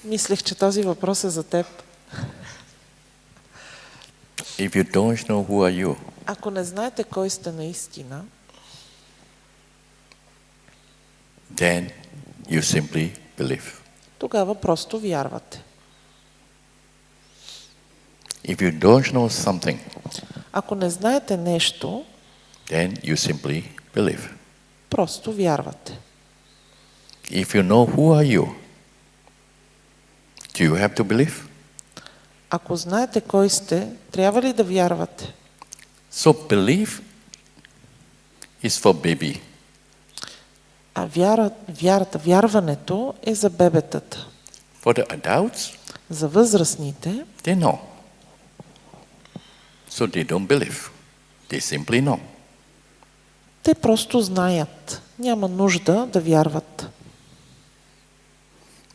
Мислех, че този въпрос е за теб. If you don't know who are you, Ако не знаете кой сте наистина, then you simply believe. тогава просто вярвате. If you don't know something, Ако не знаете нещо, then you simply believe. просто вярвате. If you know who are you, do you have to believe? Ако знаете кой сте, трябва ли да вярвате? So belief is for baby. А вярването е за бебетата. For the adults, За възрастните, they know. So they don't believe. They simply know. те просто знаят. Няма нужда да вярват.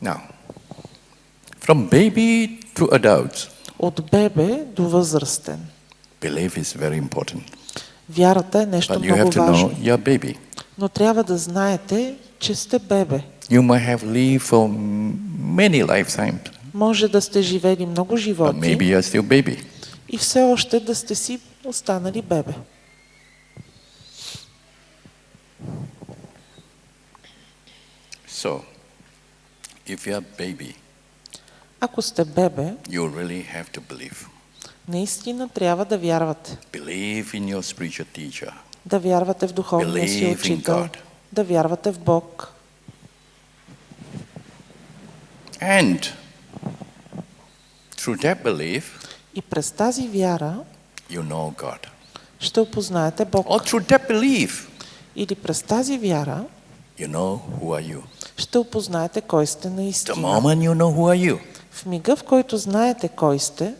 Now, from baby to adults, От бебе до възрастен. belief is very important. Вярата е нещо But you много have to know важно. you're baby. Но трябва да знаете, че сте бебе. You might have lived for many lifetimes, Може да сте живели много but животи maybe you're still baby. и все още да сте си останали бебе. So, if you're baby, Ако сте бебе, you really have to believe. наистина трябва да вярвате. Believe in your spiritual teacher. Да вярвате в духовния си Believe in учител. God. Да вярвате в Бог. And through that belief, И през тази вяра you know God. ще опознаете Бог. Or through that belief, Или през тази вяра you know who are you. ще опознаете кой сте The наистина. moment you know who are you, В мига, в който знаете кой сте,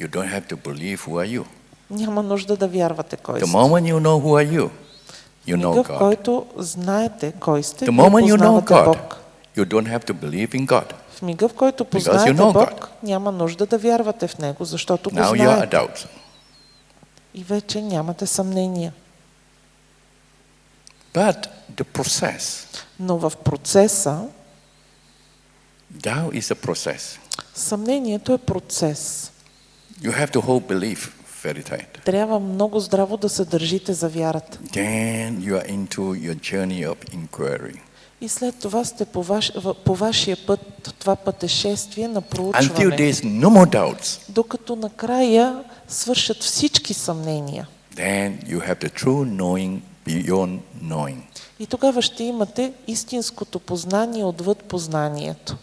you don't have to believe who are you. Няма нужда да вярвате кой The сте. moment you know who are you, you know Мига, в God. който знаете кой сте, The вие moment you know познавате God, Бог. you don't have to believe in God. В мига, в който you познаете know Бог, God. няма нужда да вярвате в Него, защото го Now you are знаете. adults. И вече нямате съмнения. But the process, Но в процеса, doubt is a process. съмнението е процес. You have to hold belief very tight. Трябва много здраво да се държите за вярата. Then you are into your journey of inquiry. И след това сте по вашия път, това пътешествие на Until проучване. there is no more doubts, Докато накрая свършат всички съмнения. then you have the true knowing beyond knowing. И тогава ще имате истинското познание отвъд познанието.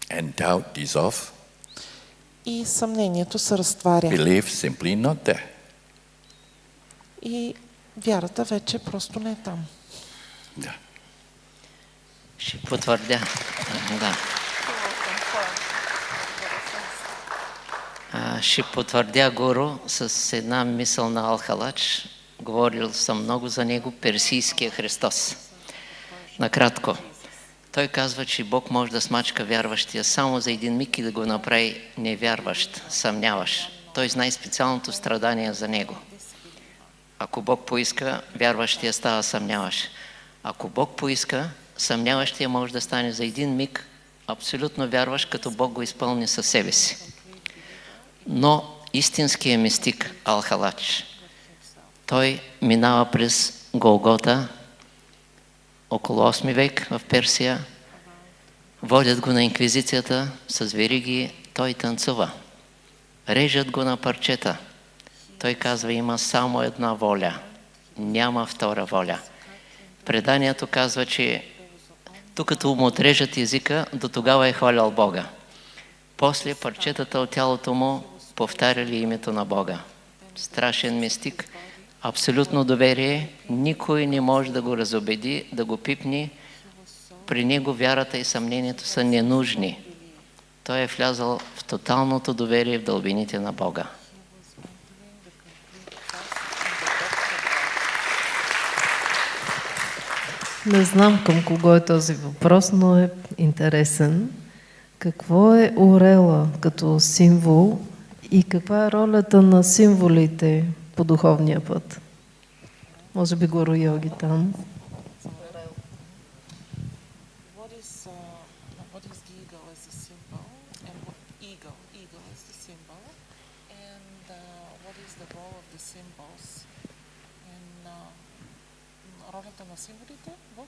And doubt dissolve, И съмнението се разтваря. belief simply not there. И вярата вече просто не е там. Yeah. Ще потвърдя. Да. Ще потвърдя Гуру с една мисъл на Алхалач. Говорил съм много за него, персийския Христос. Накратко. Той казва, че Бог може да смачка вярващия само за един миг и да го направи невярващ, съмняващ. Той знае специалното страдание за него. Ако Бог поиска, вярващия става съмняващ. Ако Бог поиска, съмняващия може да стане за един миг абсолютно вярващ, като Бог го изпълни със себе си. Но истинският мистик Алхалач, той минава през Голгота, около 8 век в Персия, водят го на инквизицията с вериги, той танцува. Режат го на парчета. Той казва, има само една воля, няма втора воля. Преданието казва, че докато му отрежат езика, до тогава е хвалял Бога. После парчетата от тялото му повтаряли името на Бога. Страшен мистик, абсолютно доверие, никой не може да го разобеди, да го пипни. При него вярата и съмнението са ненужни. Той е влязал в тоталното доверие в дълбините на Бога. Не знам към кого е този въпрос, но е интересен. Какво е орела като символ и каква е ролята на символите по духовния път? Може би Гуру Йоги там. What is the eagle as a symbol? And eagle is the symbol. And what is the role of the symbols? And ролята на символите в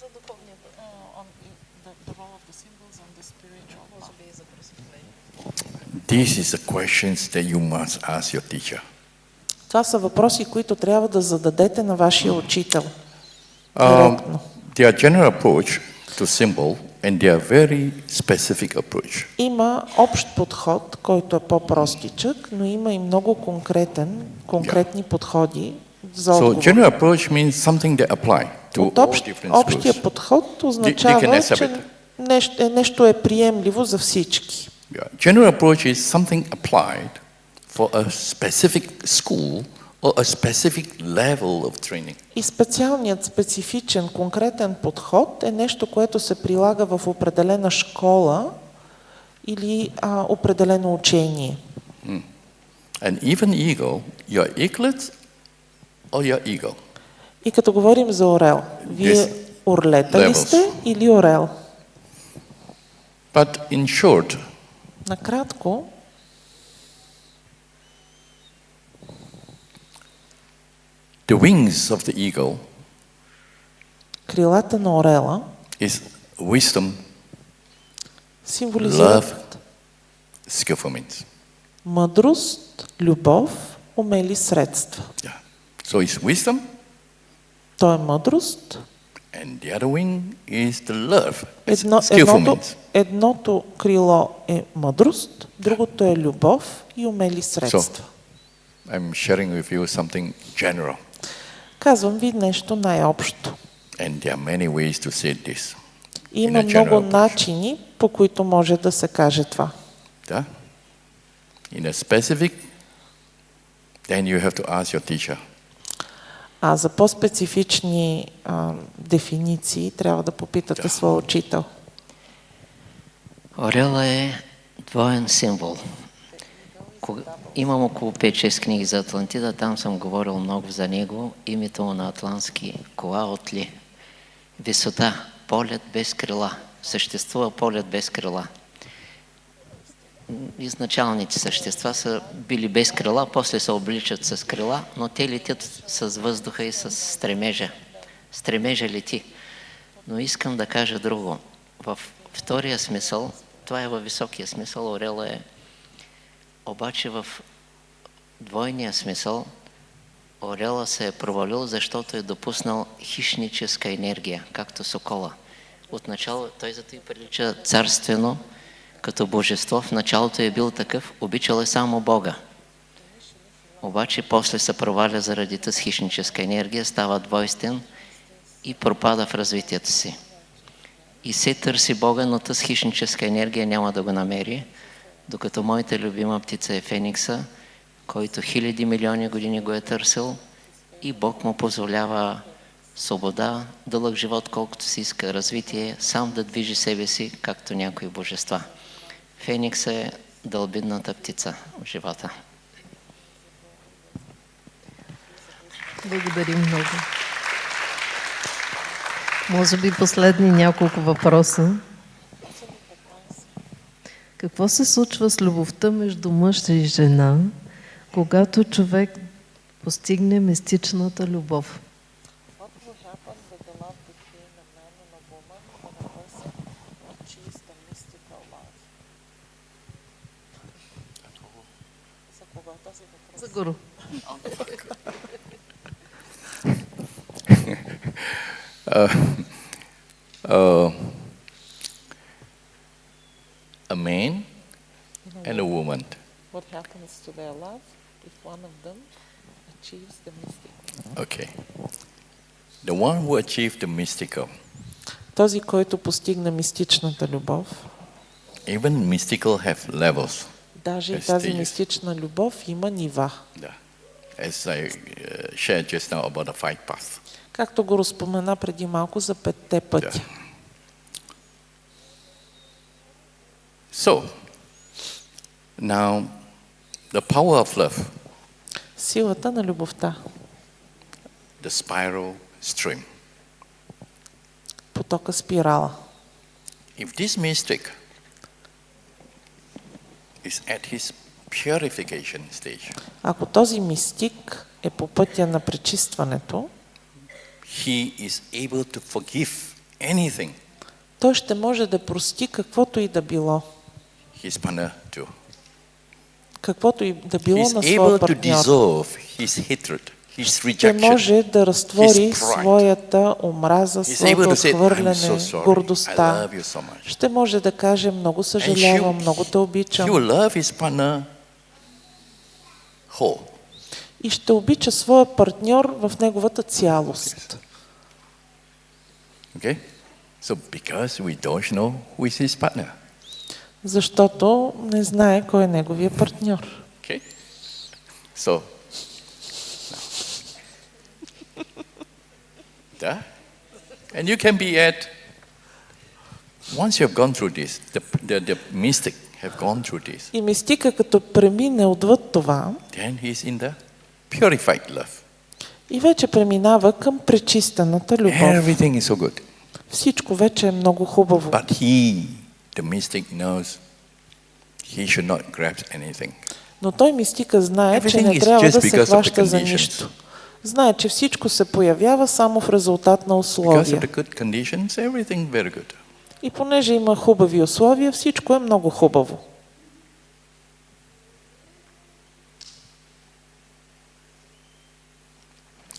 За духовния път. the role of the symbols on the spiritual path. Може би и за просветление. These is the questions that you must ask your teacher. Това са въпроси, които трябва да зададете на вашия учител. Директно. There are general approach to symbol and there are very specific approach. Има общ подход, който е по-простичък, но има и много конкретни подходи за So отговор. general approach means something that apply to От all different общия schools. подход They означава, can accept че нещо е приемливо за всички. Yeah. General approach is something applied for a specific school or a specific level of training. И специалният, специфичен, конкретен подход е нещо, което се прилага в определена школа или определено учение. And even eagle, you're eaglet or you're eagle. И като говорим за орел, вие Yes. орлета ли Levels. сте или орел? But in short, Накратко, the wings of the eagle крилата на орела is wisdom, символизират skillful means. мъдрост, любов, умели средства. Yeah. So it's wisdom, То е мъдрост. and the other wing is the love. It's skillful means. Едното крило е мъдрост, другото е любов и умели средства. I'm sharing with you something general, Казвам ви нещо най-общо. and there are many ways to say this. Има In a general много approach. начини, по които може да се каже това. Yeah? In a specific then you have to ask your teacher. А за по-специфични дефиниции трябва да попитате своя учител. Орела е двоен символ. Имам около 5-6 книги за Атлантида, там съм говорил много за него. Името му на атлантски Коаотли. Висота, полет без крила. Съществува полет без крила. Изначалните същества са били без крила, после се обличат с крила, но те летят с въздуха и с стремежа. Стремежа лети. Но искам да кажа друго. В втория смисъл, това е във високия смисъл, орела е. Обаче в двойния смисъл орела се е провалил, защото е допуснал хищническа енергия, както сокола. Отначало той зато и прилича царствено, като божество. В началото е бил такъв, обичал е само Бога. Обаче после се проваля заради тази хищническа енергия, става двойствен и пропада в развитието си. И се търси Бога, но тази хищническа енергия няма да го намери, докато моята любима птица е Феникса, който хиляди милиони години го е търсил и Бог му позволява свобода, дълъг живот, колкото си иска, развитие, сам да движи себе си, както някои божества. Феникс е дълбинната птица в живота. Благодарим много. Може би последни няколко въпроса. Какво се случва с любовта между мъж и жена, когато човек постигне мистичната любов? За Гуру. A man and a woman. What happens to their love if one of them achieves the mystical? Okay. The one who achieved the mystical. Този, който постигна мистичната любов, Even mystical have levels. даже и Stages. тази мистична любов има нива. Yeah. As I shared just now about the five paths. Както го разпомена преди малко за 5 пътя. So, now, the power of love, Силата на любовта, the spiral stream. потока спирала. If this mystic is at his purification stage, Ако този мистик е по пътя на пречистването, he is able to forgive anything той ще може да прости каквото и да било. his partner do. Каквото и да било He's на своя able to партньор. dissolve his hatred, his Ще може rejection. да разтвори his pride. своята омраза, He's своето able to say, I'm отхвърляне, so sorry, I гордостта. love you so much. Ще може да каже, много And съжалявам, много те he обичам. will love his partner whole. И ще обича своя партньор в неговата цялост. Okay? So because we don't know who is his partner. Защото не знае кой е неговия партньор. Okay? So, yeah? And you can be at, once you have gone through this, the mystic have gone through this, И мистика, като премине отвъд това, then he is in the purified love. и вече преминава към пречистената любов. Everything is so good. Всичко вече е много хубаво. But he, the mystic, knows he should not grasp anything. Но той мистика знае, че Everything не is трябва just да because се of the хваща за conditions. нищо. Знае, че всичко се появява само в резултат на Because of условия. the good conditions, everything very good. И понеже има хубави условия, всичко е много хубаво.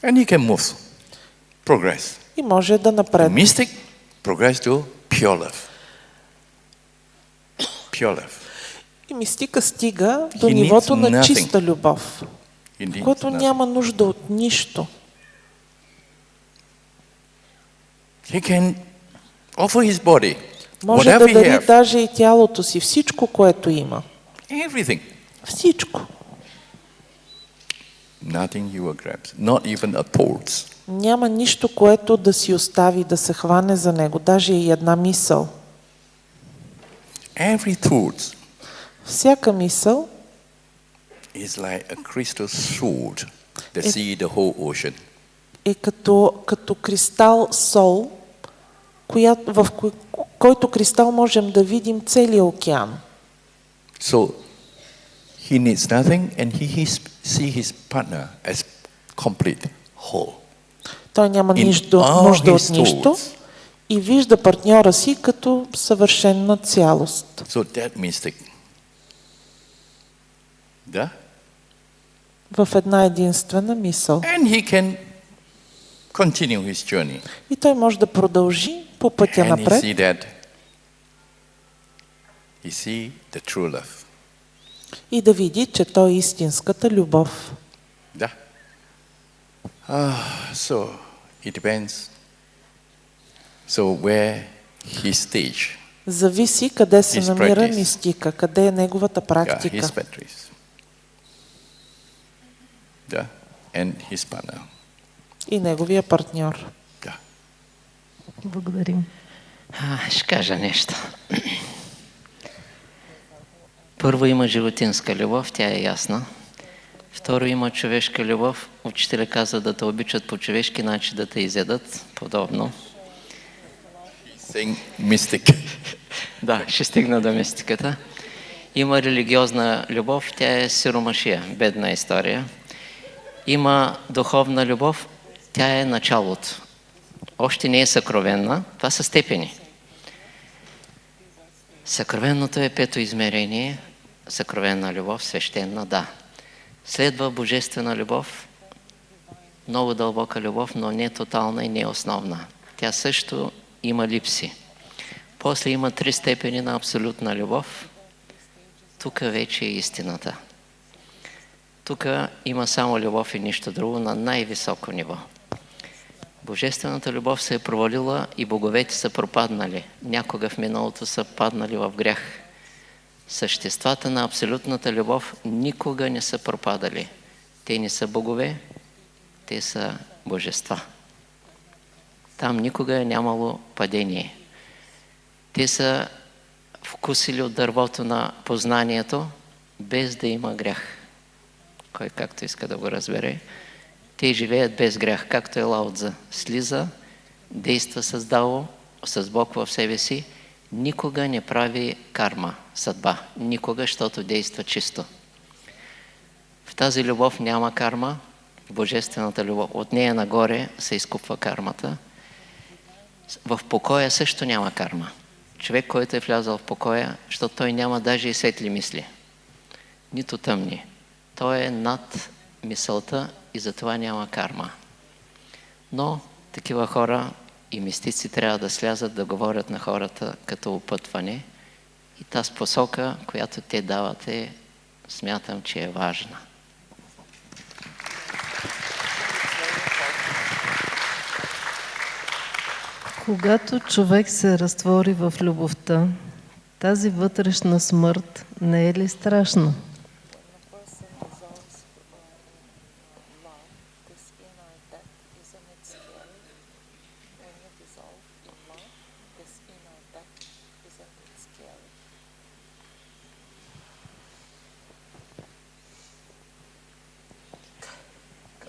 And he can move, progress. И може да The напредне. mystic progress to pure love. Pure love. И мистика стига до He needs нивото на nothing. чиста любов, He needs който nothing. няма нужда от нищо. He can offer his body, Може whatever да he дари have, даже и тялото си, всичко, което има. everything. Всичко. Nothing you will grab, not even a thought. Няма нищо, което да си остави, да се хване за него, даже и една мисъл. Every thought Всяка мисъл is like a crystal sword that see the whole ocean. е като кристал сол, който кристал можем да видим целия океан. So he needs nothing and he see his partner as complete whole. Той няма In нужда all от his нищо thoughts. и вижда партньора си като съвършена цялост. So that mystic. Yeah? В една единствена мисъл. And he can continue his journey. И той може да продължи по пътя And напред. he see the true love. И да види, че той е истинската любов. Yeah. So it depends. So where he stage. Зависи къде се His намира practice. мистика, къде е неговата Yeah, практика. his batteries. Yeah. And his partner. И неговия партньор. Yeah. Благодарим. Ще кажа нещо. Първо има животинска любов, тя е ясна. Второ има човешка любов. Учителя каза да те обичат по човешки начин, да те изядат. Подобно. Saying mystic. Да, ще стигна до мистиката. Има религиозна любов, тя е сиромашия, бедна история. Има духовна любов, тя е началото. Още не е съкровенна, това са степени. Съкровенното е пето измерение, съкровенна любов, свещена, да. Следва божествена любов, много дълбока любов, но не тотална и не основна. Тя също има липси. После има 3 степени на абсолютна любов. Тук вече е истината. Тук има само любов и нищо друго на най-високо ниво. Божествената любов се е провалила и боговете са пропаднали. Някога в миналото са паднали в грях. Съществата на абсолютната любов никога не са пропадали. Те не са богове, те са божества. Там никога е нямало падение. Те са вкусили от дървото на познанието, без да има грях. Кой както иска да го разбере. Те живеят без грях, както е Лао Цзъ. Слиза, действа с Дао, с Бог в себе си, никога не прави карма, съдба. Никога, защото действа чисто. В тази любов няма карма, в божествената любов. От нея нагоре се изкупва кармата. В покоя също няма карма. Човек, който е влязъл в покоя, защото той няма даже и светли мисли, нито тъмни. Той е над мисълта и затова няма карма. Но такива хора и мистици трябва да слязат да говорят на хората като опътване и тази посока, която те дават, смятам, че е важна. Когато човек се разтвори в любовта, тази вътрешна смърт не е ли страшна?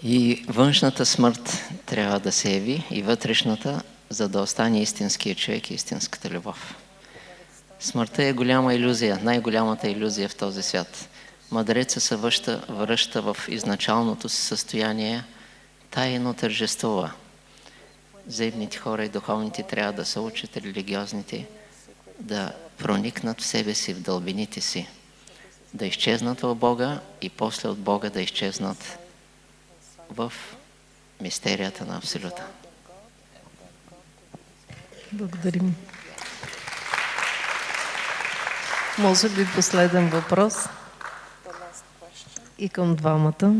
И външната смърт трябва да се яви, и вътрешната, за да остане истинският човек и истинската любов. Смъртта е голяма илюзия, най-голямата илюзия в този свят. Мъдрецът се връща в изначалното си състояние, тайно тържествува. Земните хора и духовните трябва да се учат, религиозните, да проникнат в себе си, в дълбините си, да изчезнат в Бога и после от Бога да изчезнат в мистерията на Абсолюта. Благодарим. Може би последен въпрос и към двамата.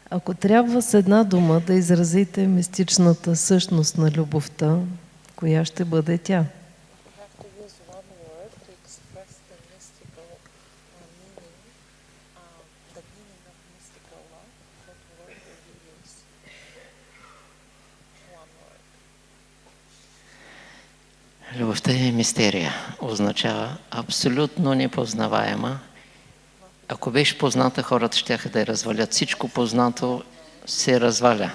Ако трябва с една дума да изразите мистичната същност на любовта, коя ще бъде тя? Любовта е мистерия. Означава абсолютно непознаваема. Ако беше позната, хората щяха да я развалят. Всичко познато се разваля.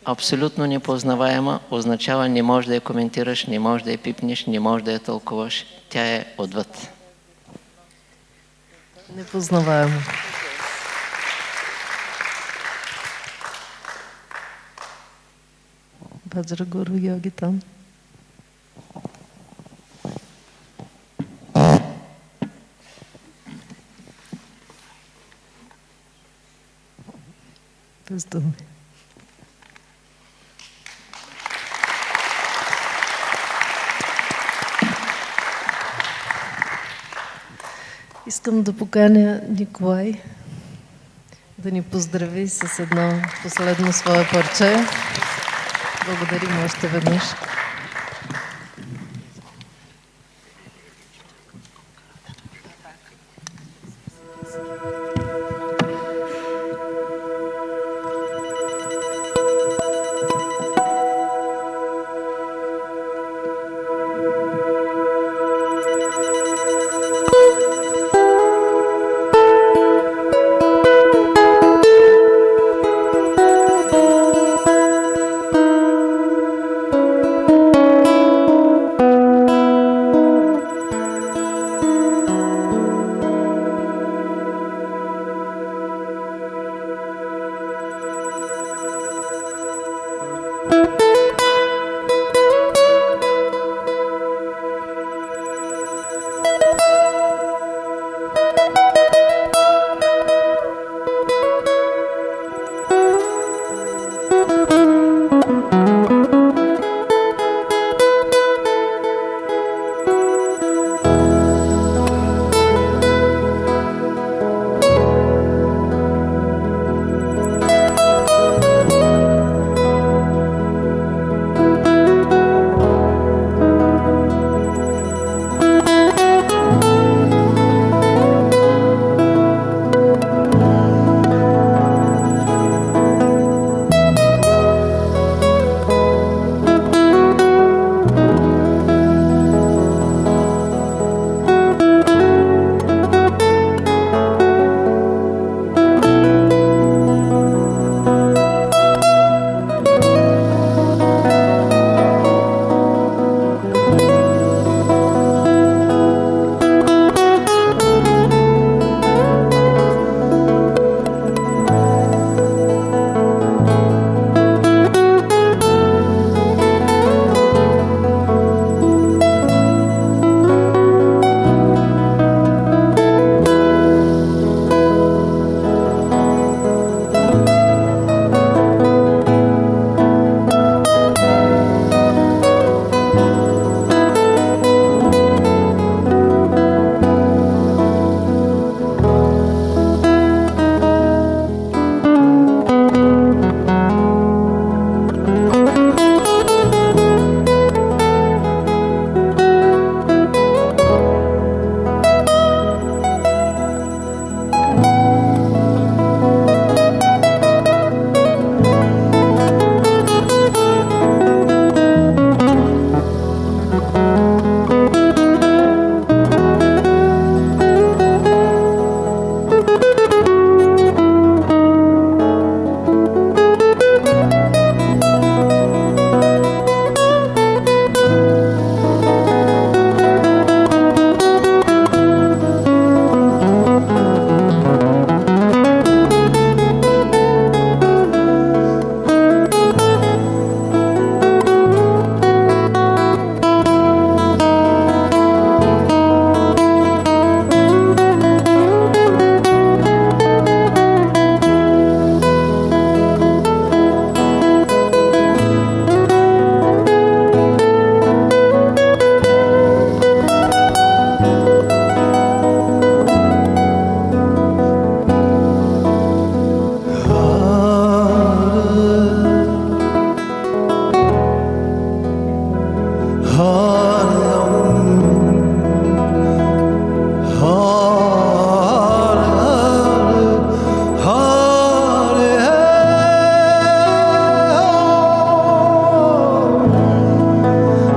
Абсолютно непознаваема означава не можеш да я коментираш, не можеш да я пипнеш, не можеш да я тълкуваш. Тя е отвъд. Непознаваемо. Баджра Гуру Йоги там. Без думи. Искам да поканя Николай да ни поздрави с едно последно свое парче. Благодарим още веднъж.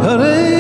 Hare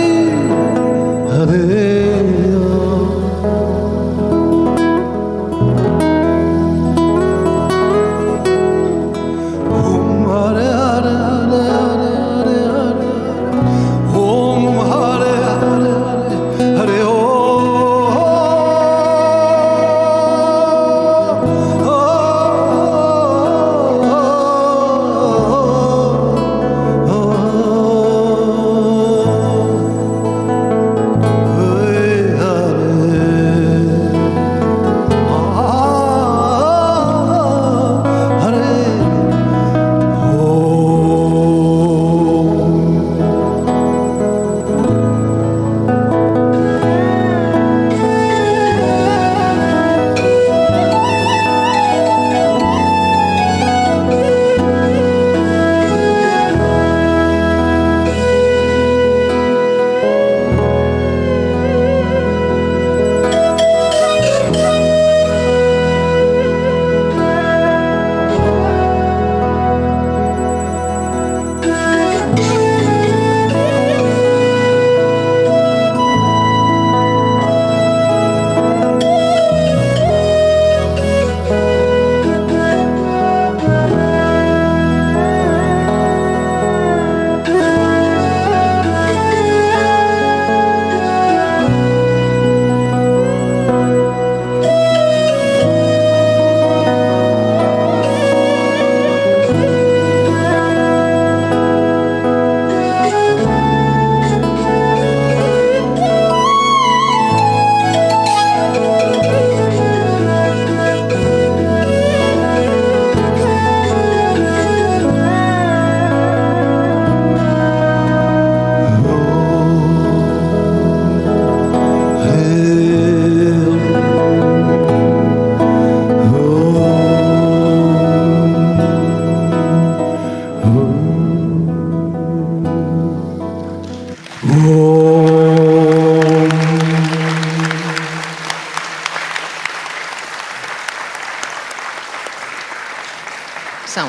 Само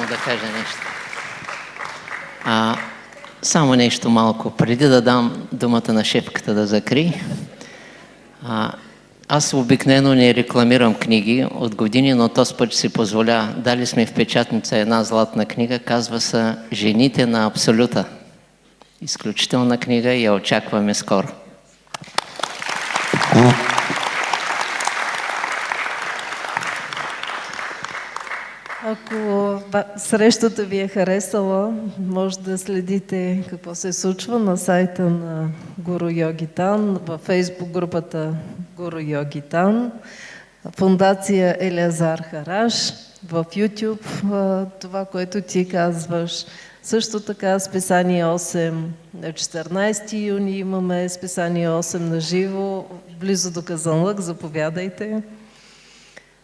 да кажа нещо. Само нещо малко. Преди да дам думата на шефката да закри, аз обикновено не рекламирам книги от години, но този път си позволя. Дали сме в печатница една златна книга, казва се "Жените на Абсолюта". Изключителна книга и я очакваме скоро. Ако срещата ви е харесала, може да следите какво се случва на сайта на Гуру Йогитан, във Фейсбук групата Гуру Йогитан, фондация Елиазар Хараш, в YouTube, това, което ти казваш. Също така списание 8 на 14 юни имаме списание 8 на живо, близо до Казанлък, заповядайте.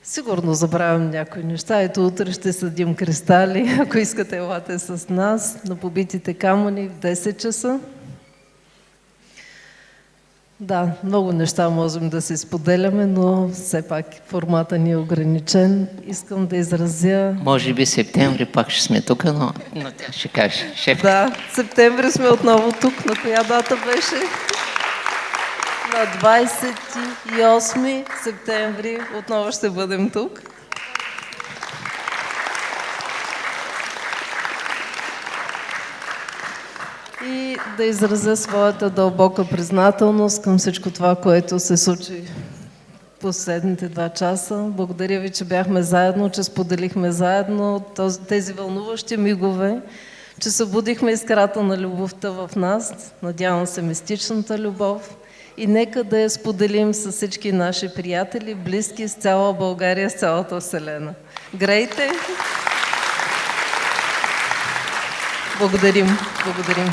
Сигурно забравям някои неща. Ето утре ще съдим кристали. Ако искате, елате с нас на побитите камъни в 10 часа. Да, много неща можем да се споделяме, но все пак формата ни е ограничен. Искам да изразя... Може би септември пак ще сме тук, но тя ще каже. Шефка. Да, септември сме отново тук. На коя дата беше? На 28 септември отново ще бъдем тук. И да изразя своята дълбока признателност към всичко това, което се случи последните 2 часа. Благодаря ви, че бяхме заедно, че споделихме заедно тези вълнуващи мигове, че събудихме искрата на любовта в нас, надявам се мистичната любов. И нека да я споделим с всички наши приятели, близки, с цяла България, с цялата Вселена. Грейте! Благодарим! Благодарим!